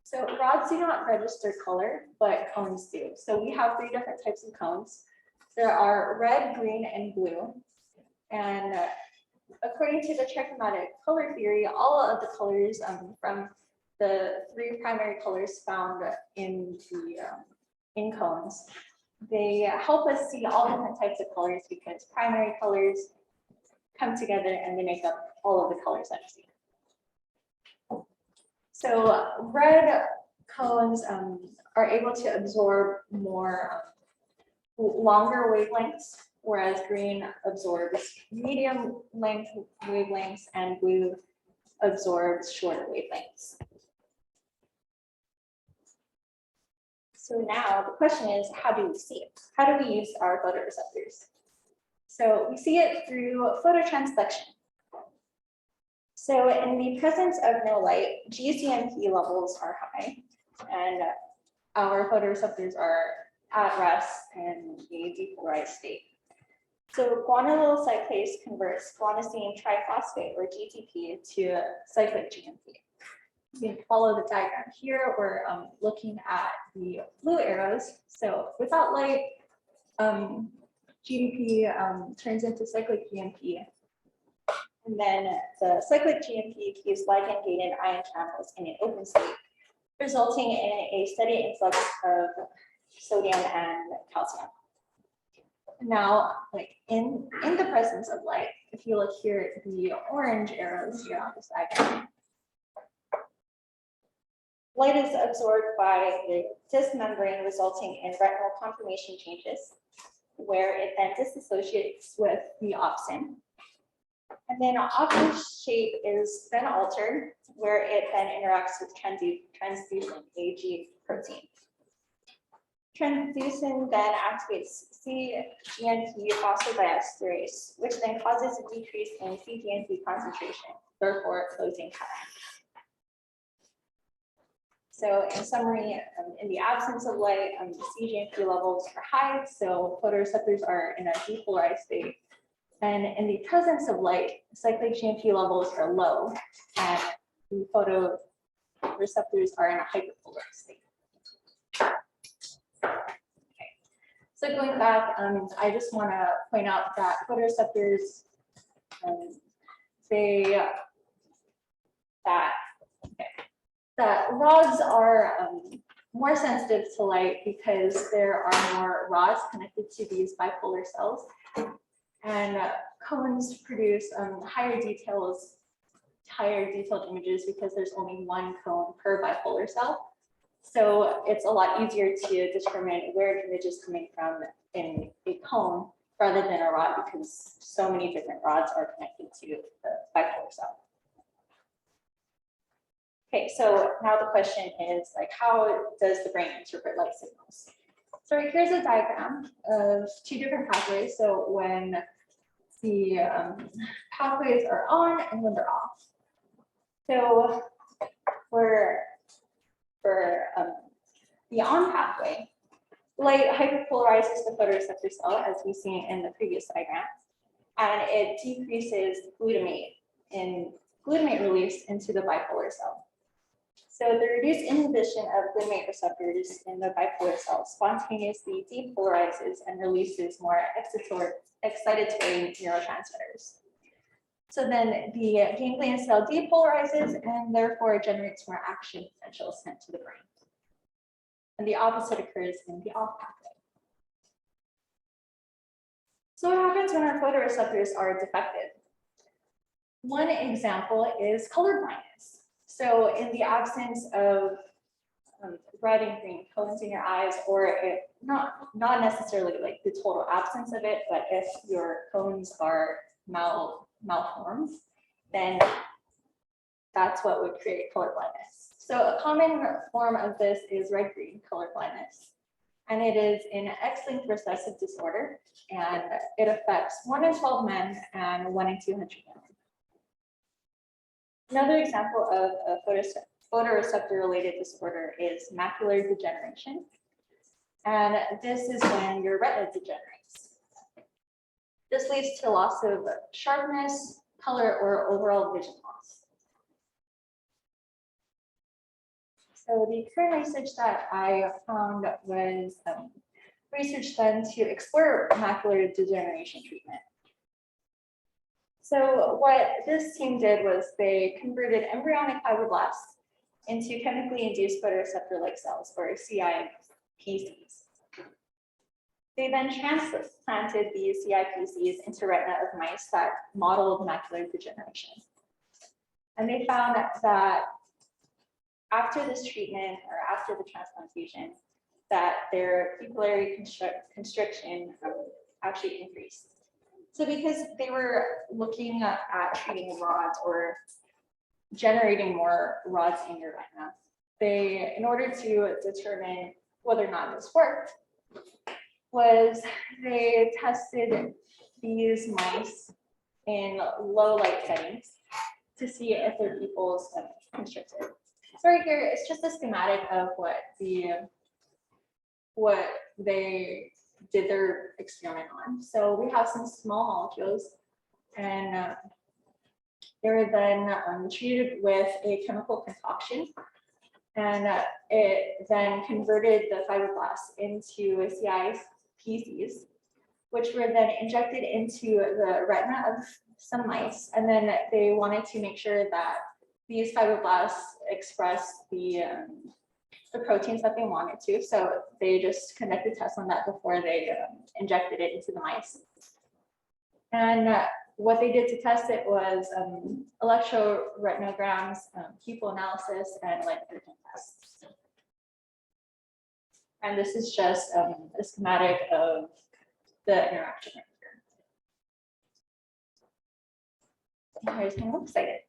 So rods do not register color, but cones do. So we have 3 different types of cones. There are red, green, and blue. And according to the trichromatic color theory, all of the colors from the 3 primary colors found in the in cones, they help us see all different types of colors because primary colors come together and they make up all of the colors that we see. So red cones are able to absorb more longer wavelengths, whereas green absorbs medium length wavelengths and blue absorbs shorter wavelengths. So now the question is, how do we see it? How do we use our photoreceptors? So we see it through phototransduction. So in the presence of no light, GCMP levels are high, and our photoreceptors are at rest in a depolarized state. So guanylyl cyclase converts guanosine triphosphate, or GTP, to cyclic GMP. You can follow the diagram here. We're looking at the blue arrows. So without light, GDP turns into cyclic GMP. And then the cyclic GMP keeps ligand-gated ion channels in an open state, resulting in a steady influx of sodium and calcium. Now, like in the presence of light, if you look here at the orange arrows here on this diagram, light is absorbed by the disc membrane, resulting in retinal conformation changes, where it then disassociates with the opsin. And then opsin shape is then altered, where it then interacts with transducin, AG protein. Transducin then activates cGNP phosphodiesterase, which then causes a decrease in cGNP concentration, therefore closing cataract. So in summary, in the absence of light, cGNP levels are high, so photoreceptors are in a depolarized state. And in the presence of light, cyclic GMP levels are low, and the photoreceptors are in a hyperpolarized state. So going back, I just want to point out that photoreceptors, that rods are more sensitive to light because there are more rods connected to these bipolar cells, and cones produce higher detailed images because there's only 1 cone per bipolar cell. So it's a lot easier to determine where an image is coming from in a cone rather than a rod, because so many different rods are connected to the bipolar cell. Okay, so now the question is, like, how does the brain interpret light signals? So here's a diagram of 2 different pathways. So when the pathways are on and when they're off. So for the on pathway, light hyperpolarizes the photoreceptor cell, as we've seen in the previous diagram, and it decreases glutamate release into the bipolar cell. So the reduced inhibition of glutamate receptors in the bipolar cell spontaneously depolarizes and releases more excitatory neurotransmitters. So then the ganglion cell depolarizes and therefore generates more action potential sent to the brain. And the opposite occurs in the off pathway. So what happens when our photoreceptors are defective? One example is color blindness. So in the absence of red and green cones in your eyes, or if not necessarily like the total absence of it, but if your cones are malformed, then that's what would create color blindness. So a common form of this is red-green color blindness. And it is an X-linked recessive disorder, and it affects 1 in 12 men and 1 in 200 women. Another example of a photoreceptor-related disorder is macular degeneration. And this is when your retina degenerates. This leads to loss of sharpness, color, or overall vision loss. So the current research that I found was research done to explore macular degeneration treatment. So what this team did was they converted embryonic fibroblasts into chemically induced photoreceptor-like cells, or CIPCs. They then transplanted these CIPCs into retina of mice that modeled macular degeneration. And they found that after this treatment, or after the transplantation, that their pupillary constriction actually increased. So because they were looking at treating rods or generating more rods in your retina, they, in order to determine whether or not this worked, was they tested these mice in low light settings to see if their pupils constricted. So right here, it's just a schematic of what they did their experiment on. So we have some small molecules, and they were then treated with a chemical concoction, and it then converted the fibroblasts into CIPCs, which were then injected into the retina of some mice. And then they wanted to make sure that these fibroblasts express the proteins that they wanted to. So they just conducted tests on that before they injected it into the mice. And what they did to test it was electroretinograms, pupil analysis, and light vision tests. And this is just a schematic of the interaction right here. I was kind of excited.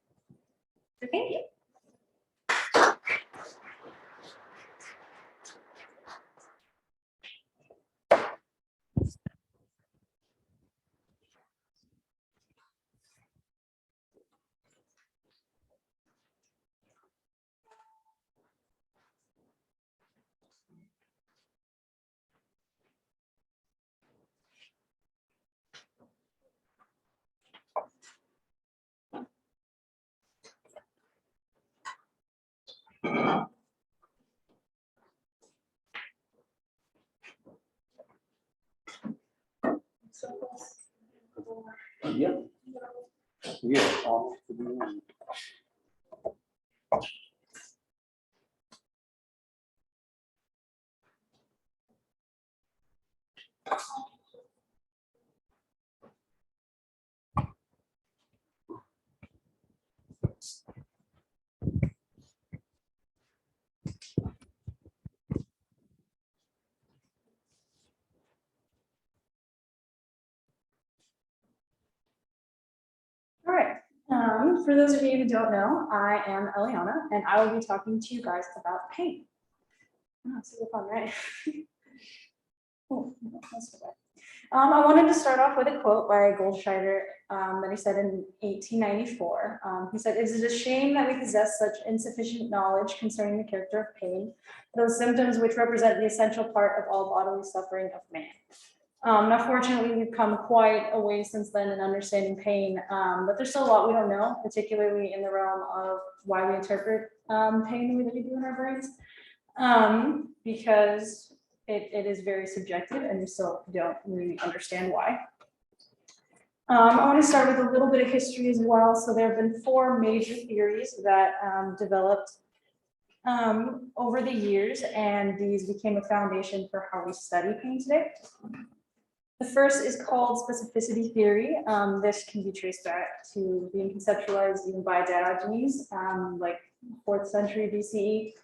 So thank you. Yep. Yeah. All right, for those of you who don't know, I am Eliana, and I will be talking to you guys about pain. Oh, super fun, right? Oh, that's okay. I wanted to start off with a quote by Goldschneider that he said in 1894. He said, "It is a shame that we possess such insufficient knowledge concerning the character of pain, those symptoms which represent the essential part of all bodily suffering of man." Now, fortunately, we've come quite a way since then in understanding pain, but there's still a lot we don't know, particularly in the realm of why we interpret pain the way that we do in our brains, because it is very subjective and we still don't really understand why. I want to start with a little bit of history as well. So there have been 4 major theories that developed over the years, and these became a foundation for how we study pain today. The first is called specificity theory. This can be traced back to being conceptualized even by Diogenes, like 4th century BCE,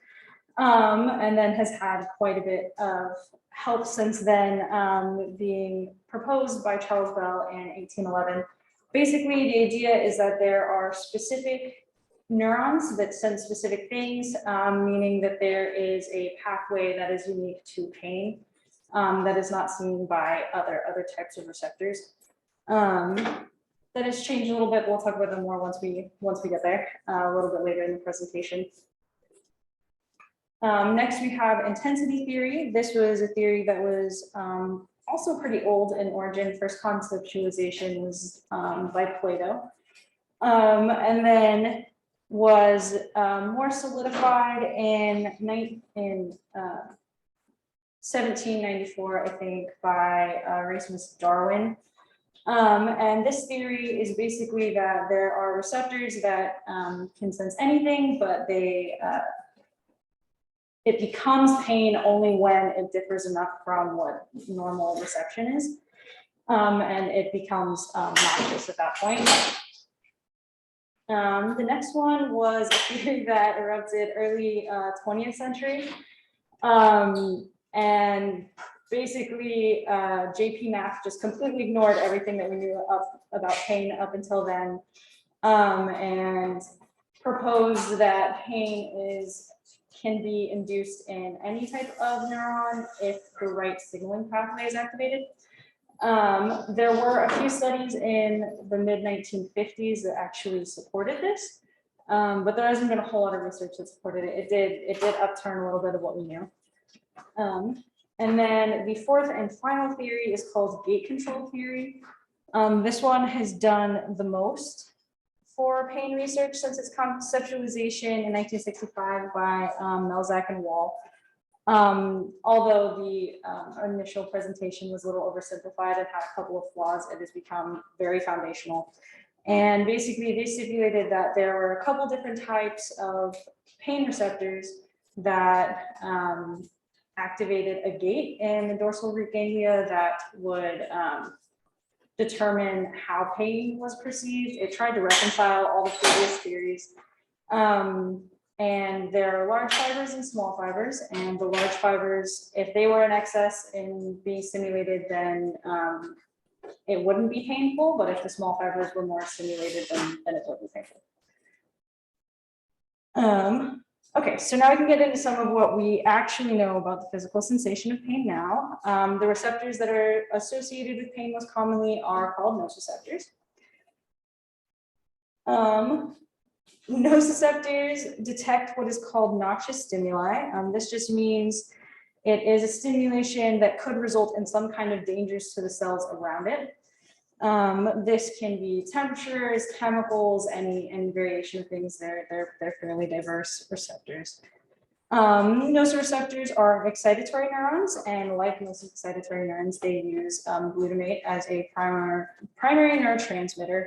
and then has had quite a bit of help since then, being proposed by Charles Bell in 1811. Basically, the idea is that there are specific neurons that sense specific things, meaning that there is a pathway that is unique to pain. That is not seen by other types of receptors. That has changed a little bit. We'll talk about them more once we get there a little bit later in the presentation. Next, we have intensity theory. This was a theory that was also pretty old in origin. First conceptualization was by Plato, and then was more solidified in 1794, I think, by Erasmus Darwin. And this theory is basically that there are receptors that can sense anything, but it becomes pain only when it differs enough from what normal reception is. And it becomes noxious at that point. The next one was a theory that erupted early 20th century. And basically, JP Nath just completely ignored everything that we knew about pain up until then, and proposed that pain can be induced in any type of neuron if the right signaling pathway is activated. There were a few studies in the mid-1950s that actually supported this, but there hasn't been a whole lot of research that supported it. It did upturn a little bit of what we knew. And then the fourth and final theory is called gate control theory. This one has done the most for pain research since its conceptualization in 1965 by Melzack and Wall. Although the initial presentation was a little oversimplified and had a couple of flaws, it has become very foundational. And basically, they stipulated that there were a couple different types of pain receptors that activated a gate in the dorsal root ganglia that would determine how pain was perceived. It tried to reconcile all the previous theories. And there are large fibers and small fibers, and the large fibers, if they were in excess in being stimulated, then it wouldn't be painful, but if the small fibers were more stimulated, then it would be painful. Okay, so now we can get into some of what we actually know about the physical sensation of pain now. The receptors that are associated with pain most commonly are called nociceptors. Nociceptors detect what is called noxious stimuli. This just means it is a stimulation that could result in some kind of dangers to the cells around it. This can be temperatures, chemicals, any variation of things. They're fairly diverse receptors. Nociceptors are excitatory neurons, and like most excitatory neurons, they use glutamate as a primary neurotransmitter.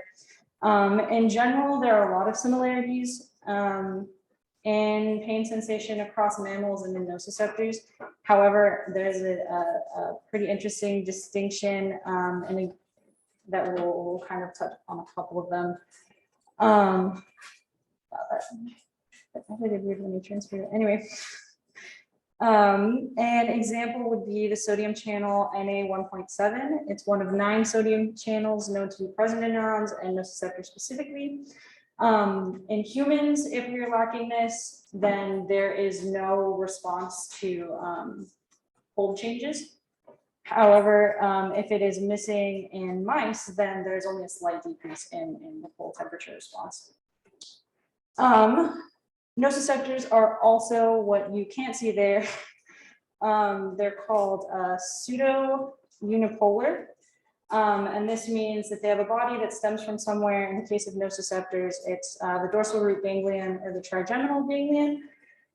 In general, there are a lot of similarities in pain sensation across mammals and in nociceptors. However, there's a pretty interesting distinction that we'll kind of touch on a couple of them. Anyway, an example would be the sodium channel Na1.7. It's one of 9 sodium channels known to be present in neurons and nociceptors specifically. In humans, if we're lacking this, then there is no response to fold changes. However, if it is missing in mice, then there's only a slight decrease in the full temperature response. Nociceptors are also what you can't see there. They're called pseudo-unipolar. And this means that they have a body that stems from somewhere. In the case of nociceptors, it's the dorsal root ganglion or the trigeminal ganglion.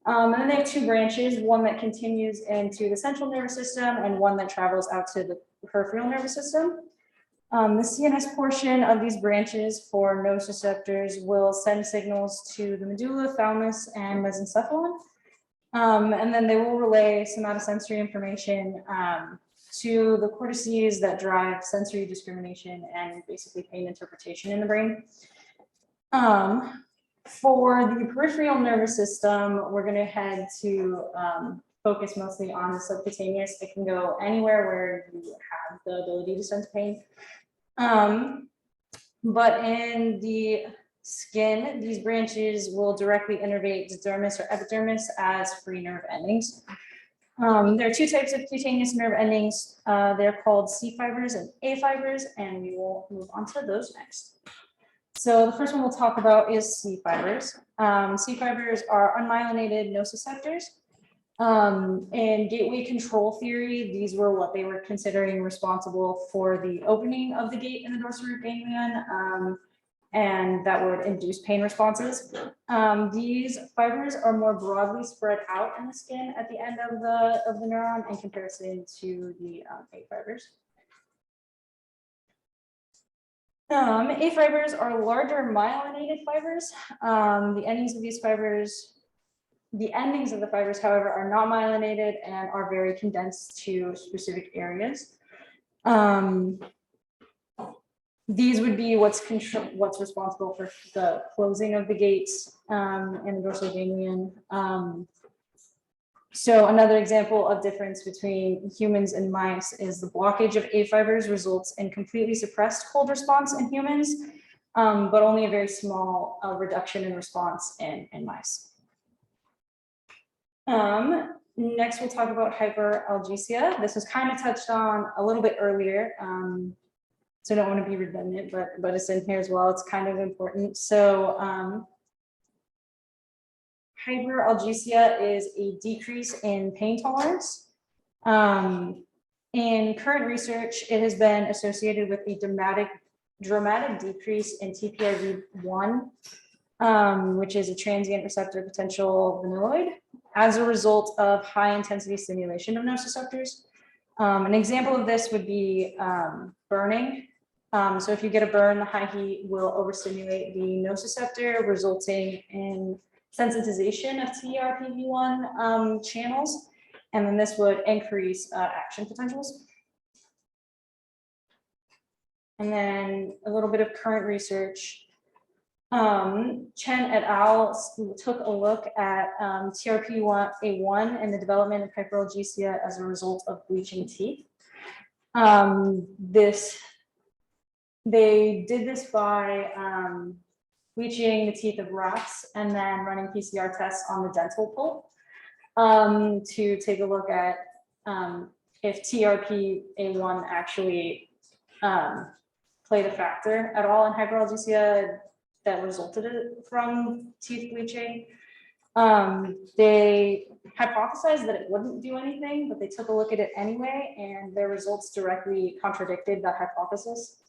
And then they have 2 branches, one that continues into the central nervous system and one that travels out to the peripheral nervous system. The CNS portion of these branches for nociceptors will send signals to the medulla, thalamus, and mesencephalon. And then they will relay somatosensory information to the cortices that drive sensory discrimination and basically pain interpretation in the brain. For the peripheral nervous system, we're going to head to focus mostly on the subcutaneous. It can go anywhere where you have the ability to sense pain. But in the skin, these branches will directly innervate the dermis or epidermis as free nerve endings. There are two types of cutaneous nerve endings. They're called C fibers and A fibers, and we will move on to those next. So the first one we'll talk about is C fibers. C fibers are unmyelinated nociceptors. In gateway control theory, these were what they were considering responsible for the opening of the gate in the dorsal root ganglion, and that would induce pain responses. These fibers are more broadly spread out in the skin at the end of the neuron in comparison to the A fibers. A fibers are larger myelinated fibers. The endings of the fibers, however, are not myelinated and are very condensed to specific areas. These would be what's responsible for the closing of the gates in the dorsal ganglion. So another example of difference between humans and mice is the blockage of A fibers results in completely suppressed cold response in humans, but only a very small reduction in response in mice. Next, we'll talk about hyperalgesia. This was kind of touched on a little bit earlier, so I don't want to be redundant, but it's in here as well. It's kind of important. So hyperalgesia is a decrease in pain tolerance. In current research, it has been associated with a dramatic decrease in TPRV1, which is a transient receptor potential vanilloid, as a result of high intensity stimulation of nociceptors. An example of this would be burning. So if you get a burn, the high heat will overstimulate the nociceptor, resulting in sensitization of TRPV1 channels, and then this would increase action potentials. And then a little bit of current research. Chen et al. Took a look at TRPA1 and the development of hyperalgesia as a result of bleaching teeth. They did this by bleaching the teeth of rats and then running PCR tests on the dental pulp to take a look at if TRPA1 actually played a factor at all in hyperalgesia that resulted from teeth bleaching. They hypothesized that it wouldn't do anything, but they took a look at it anyway, and their results directly contradicted that hypothesis.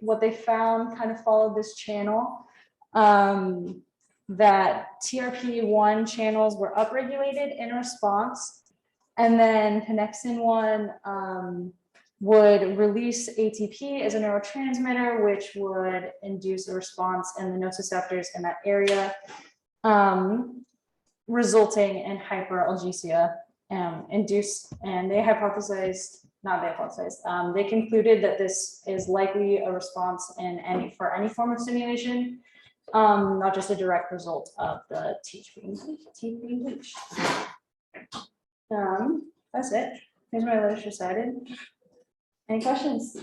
What they found kind of followed this channel, that TRPA1 channels were upregulated in response, and then connexin-1 would release ATP as a neurotransmitter, which would induce a response in the nociceptors in that area, resulting in hyperalgesia induced. And they concluded that this is likely a response for any form of stimulation, not just a direct result of the teeth being bleached. That's it. Here's my literature cited. Any questions?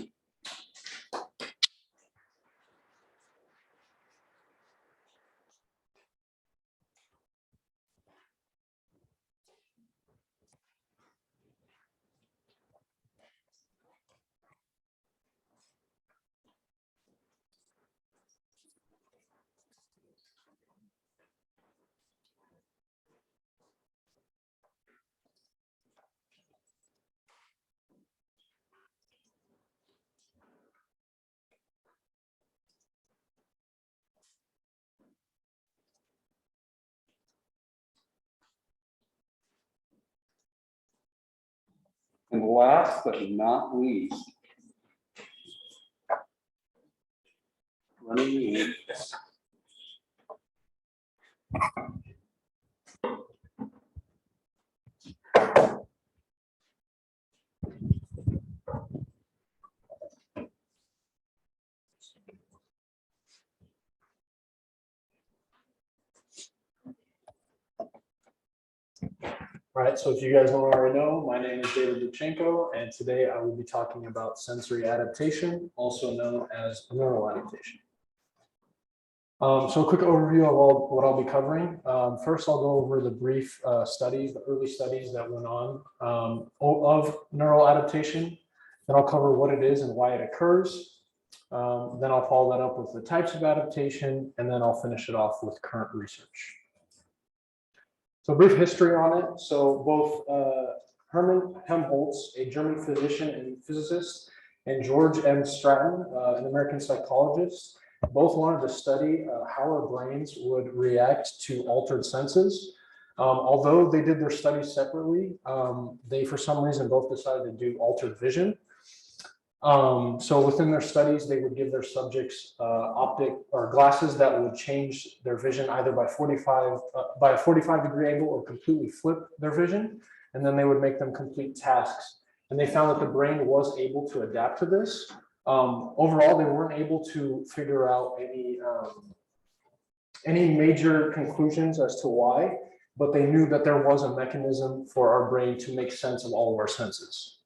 And last but not least, running the All right, so if you guys don't already know, my name is David Luchenko, and today I will be talking about sensory adaptation, also known as neural adaptation. So a quick overview of what I'll be covering. First, I'll go over the brief studies, the early studies that went on of neural adaptation. Then I'll cover what it is and why it occurs. Then I'll follow that up with the types of adaptation, and then I'll finish it off with current research. So brief history on it. So both Hermann Helmholtz, a German physician and physicist, and George M. Stratton, an American psychologist, both wanted to study how our brains would react to altered senses. Although they did their studies separately, they, for some reason, both decided to do altered vision. So within their studies, they would give their subjects optic or glasses that would change their vision either by a 45-degree angle or completely flip their vision. And then they would make them complete tasks. And they found that the brain was able to adapt to this. Overall, they weren't able to figure out any major conclusions as to why, but they knew that there was a mechanism for our brain to make sense of all of our senses.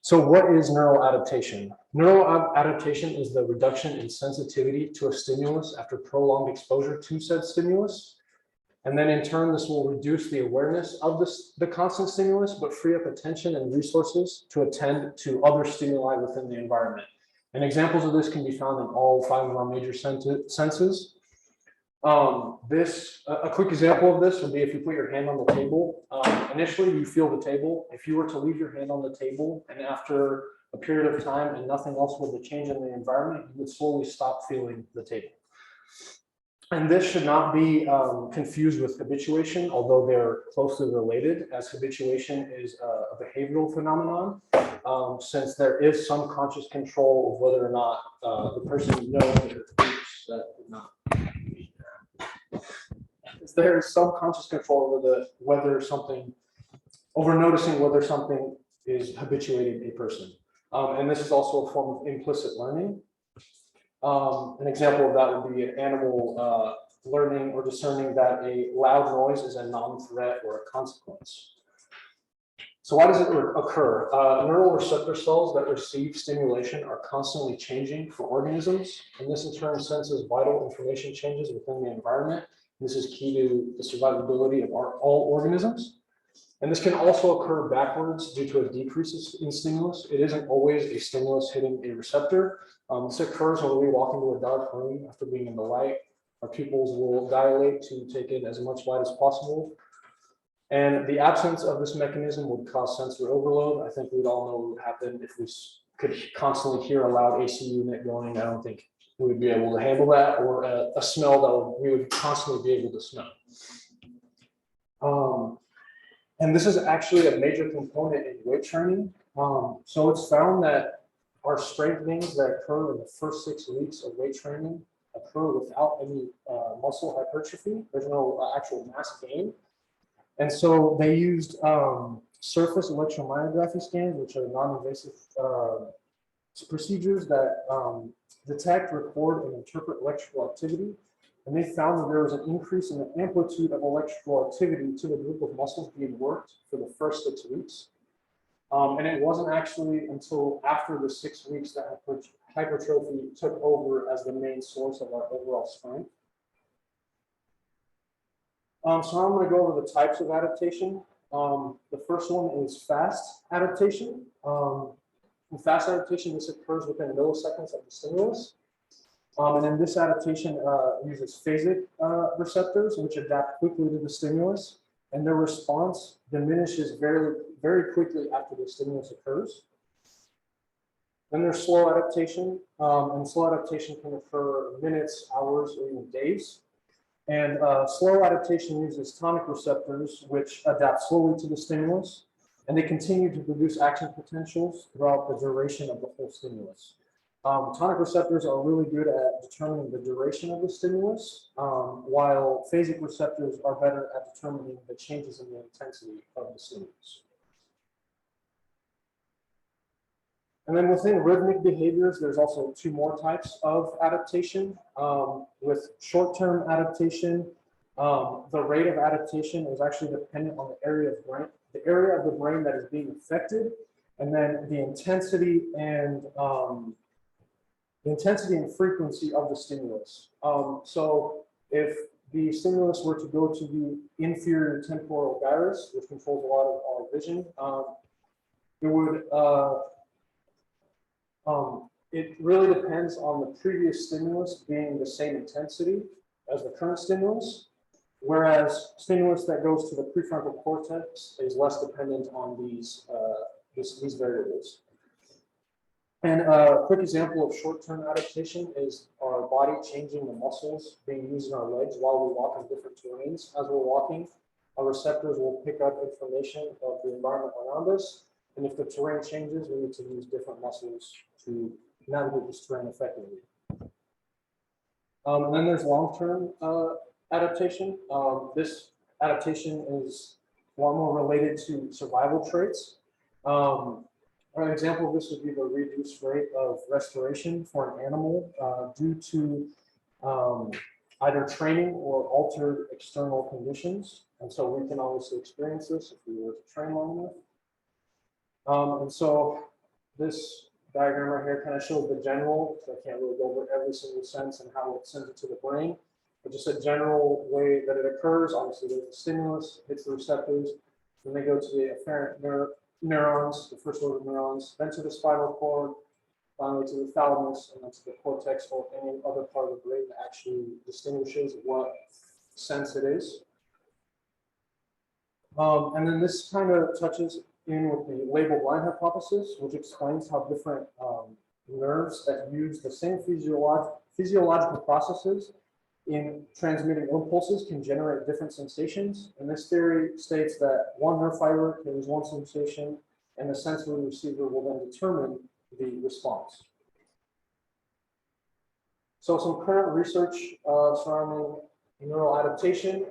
So what is neural adaptation? Neural adaptation is the reduction in sensitivity to a stimulus after prolonged exposure to said stimulus. And then in turn, this will reduce the awareness of the constant stimulus, but free up attention and resources to attend to other stimuli within the environment. And examples of this can be found in all 5 of our major senses. A quick example of this would be if you put your hand on the table. Initially, you feel the table. If you were to leave your hand on the table and after a period of time and nothing else were to change in the environment, you would slowly stop feeling the table. And this should not be confused with habituation, although they're closely related, as habituation is a behavioral phenomenon, since there is some conscious control of whether or not the person knows that did not. There is some conscious control over noticing whether something is habituating a person. And this is also a form of implicit learning. An example of that would be an animal learning or discerning that a loud noise is a non-threat or a consequence. So why does it occur? Neural receptor cells that receive stimulation are constantly changing for organisms, and this in turn senses vital information changes within the environment. This is key to the survivability of all organisms. And this can also occur backwards due to a decrease in stimulus. It isn't always a stimulus hitting a receptor. This occurs when we walk into a dark room after being in the light. Our pupils will dilate to take in as much light as possible. And the absence of this mechanism would cause sensory overload. I think we'd all know what would happen if we could constantly hear a loud AC unit going. I don't think we would be able to handle that, or a smell that we would constantly be able to smell. And this is actually a major component in weight training. So it's found that our strength gains that occur in the first 6 weeks of weight training occur without any muscle hypertrophy. There's no actual mass gain. And so they used surface electromyography scans, which are non-invasive procedures that detect, record, and interpret electrical activity. And they found that there was an increase in the amplitude of electrical activity to the group of muscles being worked for the first 6 weeks. And it wasn't actually until after the 6 weeks that hypertrophy took over as the main source of our overall strength. So now I'm going to go over the types of adaptation. The first one is fast adaptation. In fast adaptation, this occurs within milliseconds of the stimulus. And then this adaptation uses phasic receptors, which adapt quickly to the stimulus, and their response diminishes very, very quickly after the stimulus occurs. Then there's slow adaptation, and slow adaptation can occur minutes, hours, or even days. And slow adaptation uses tonic receptors, which adapt slowly to the stimulus, and they continue to produce action potentials throughout the duration of the whole stimulus. Tonic receptors are really good at determining the duration of the stimulus, while phasic receptors are better at determining the changes in the intensity of the stimulus. And then within rhythmic behaviors, there's also 2 more types of adaptation. With short-term adaptation, The rate of adaptation is actually dependent on the area of the brain that is being affected, and then the intensity and frequency of the stimulus. So if the stimulus were to go to the inferior temporal gyrus, which controls a lot of our vision, it would, it really depends on the previous stimulus being the same intensity as the current stimulus, whereas stimulus that goes to the prefrontal cortex is less dependent on these variables. And a quick example of short-term adaptation is our body changing the muscles being used in our legs while we walk in different terrains. As we're walking, our receptors will pick up information of the environment around us. And if the terrain changes, we need to use different muscles to navigate this terrain effectively. And then there's long-term adaptation. This adaptation is a lot more related to survival traits. An example of this would be the reduced rate of restoration for an animal due to either training or altered external conditions. And so we can obviously experience this if we were to train long enough. And so this diagram right here kind of shows the general, so I can't really go over every single sense and how it sends it to the brain, but just a general way that it occurs. Obviously, there's the stimulus, hits the receptors, then they go to the afferent neurons, the first order neurons, then to the spinal cord, finally to the thalamus, and then to the cortex or any other part of the brain that actually distinguishes what sense it is. And then this kind of touches in with the label blind hypothesis, which explains how different nerves that use the same physiological processes in transmitting impulses can generate different sensations. And this theory states that one nerve fiber can use one sensation, and the sensory receiver will then determine the response. So some current research surrounding neural adaptation.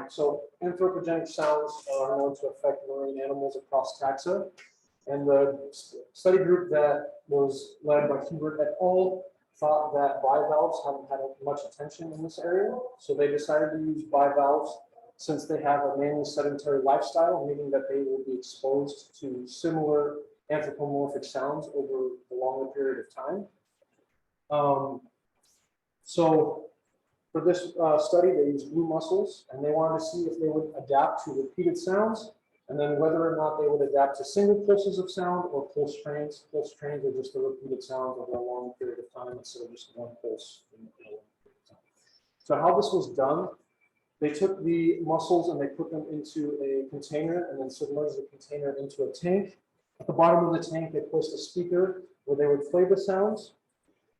So anthropogenic sounds are known to affect marine animals across taxa. And the study group that was led by Hubert et al. Thought that bivalves haven't had much attention in this area. So they decided to use bivalves since they have a mainly sedentary lifestyle, meaning that they will be exposed to similar anthropomorphic sounds over a longer period of time. So for this study, they used glue mussels, and they wanted to see if they would adapt to repeated sounds, and then whether or not they would adapt to single pulses of sound or pulse trains. Pulse trains are just the repeated sounds over a long period of time instead of just one pulse in a long period of time. So how this was done, they took the mussels and they put them into a container and then submerged the container into a tank. At the bottom of the tank, they placed a speaker where they would play the sounds.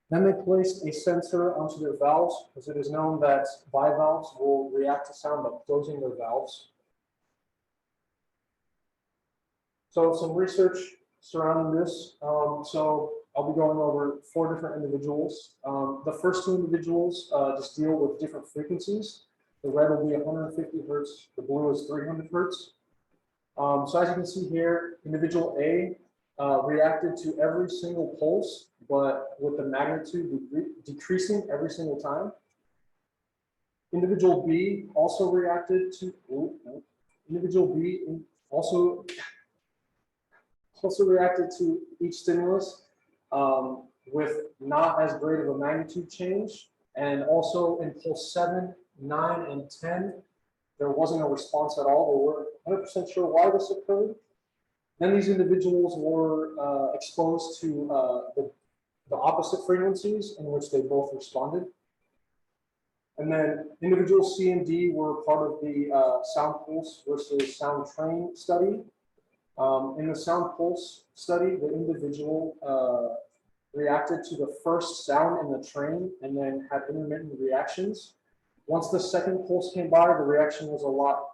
Then they placed a sensor onto their valves, because it is known that bivalves will react to sound by closing their valves. So some research surrounding this. So I'll be going over 4 different individuals. The first 2 individuals just deal with different frequencies. The red will be 150 hertz, the blue is 300 hertz. So as you can see here, individual A reacted to every single pulse, but with the magnitude decreasing every single time. Individual B also reacted to, individual B also reacted to each stimulus with not as great of a magnitude change. And also in pulse 7, 9, and 10, there wasn't a response at all. They weren't 100% sure why this occurred. Then these individuals were exposed to the opposite frequencies in which they both responded. And then individuals C and D were part of the sound pulse versus sound train study. In the sound pulse study, the individual reacted to the first sound in the train and then had intermittent reactions. Once the second pulse came by, the reaction was a lot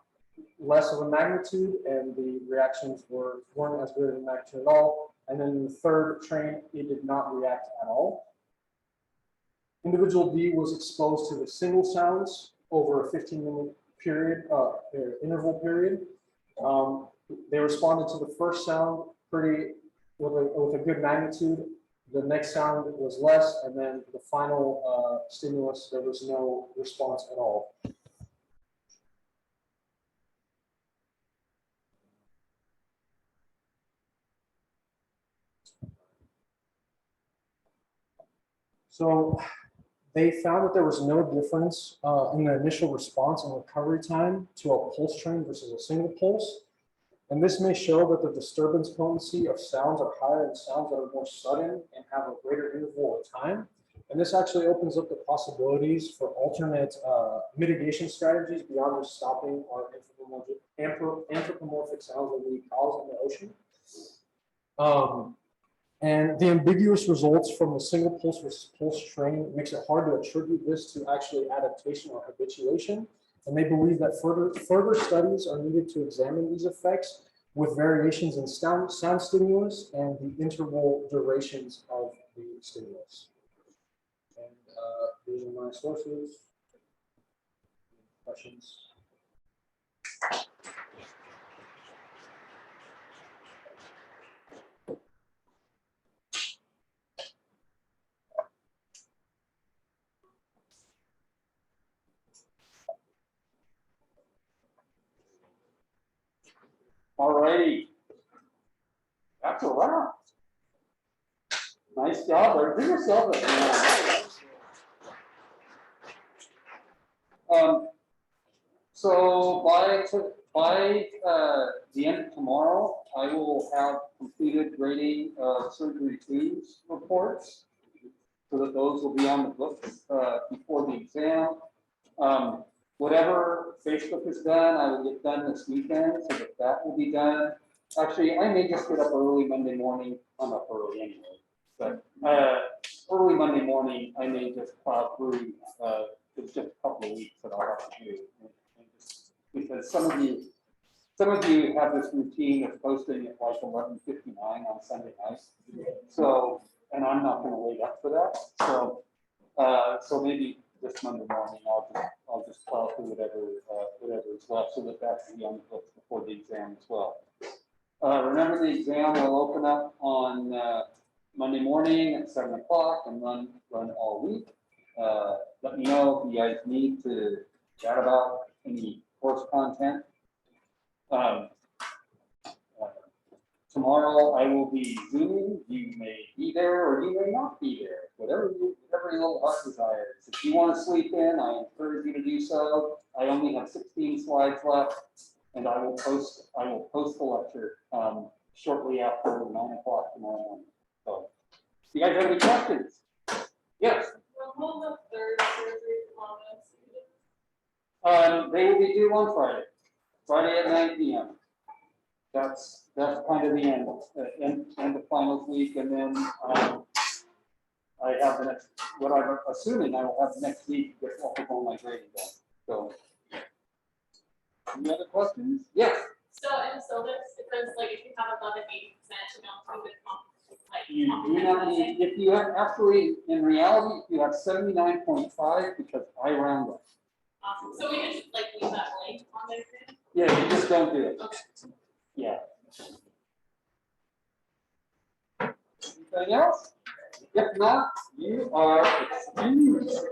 less of a magnitude, and the reactions weren't as good of a magnitude at all. And then in the third train, it did not react at all. Individual D was exposed to the single sounds over a 15-minute period, interval period. They responded to the first sound with a good magnitude. The next sound was less, and then the final stimulus, there was no response at all. So they found that there was no difference in the initial response and recovery time to a pulse train versus a single pulse. And this may show that the disturbance potency of sounds are higher in sounds that are more sudden and have a greater interval of time. And this actually opens up the possibilities for alternate mitigation strategies beyond just stopping our anthropomorphic sounds that we cause in the ocean. And the ambiguous results from the single pulse versus pulse train makes it hard to attribute this to actually adaptation or habituation. And they believe that further studies are needed to examine these effects with variations in sound stimulus and the interval durations of the stimulus. And these are my sources. Questions? All righty. That's a wrap. Nice job, there. Give yourself a hand. So by the end of tomorrow, I will have completed grading of surgery twos reports, so that those will be on the books before the exam. Whatever Facebook has done, I will get done this weekend, so that will be done. Actually, I may just get up early Monday morning. I'm up early anyway, but early Monday morning, I may just plow through. It's just a couple of weeks that I'll have to do, because some of you have this routine of posting at like 11:59 on Sunday night. So, and I'm not going to wait up for that. So maybe this Monday morning, I'll just plow through whatever is left, so that can be on the books before the exam as well. Remember, the exam will open up on Monday morning at 7 o'clock and run all week. Let me know if you guys need to chat about any course content. Tomorrow I will be Zooming. You may be there or you may not be there, whatever your little heart desires. If you want to sleep in, I encourage you to do so. I only have 16 slides left, and I will post the lecture shortly after 9 o'clock tomorrow morning. So, do you guys have any questions? Yes. Will the third surgery comments? They will be due on Friday at 9 p.m. That's kind of the end of finals week, and then I have the next, what I'm assuming I will have the next week to get off of all my grading done. So, any other questions? Yes. So in syllabus, it says like if you have above an 80%, you don't need it. You do not need, if you have actually, in reality, you have 79.5 because I round up. Awesome. So we can just like leave that blank on there. Yeah, you just don't do it. Okay. Yeah. Anything else? If not, you are excused.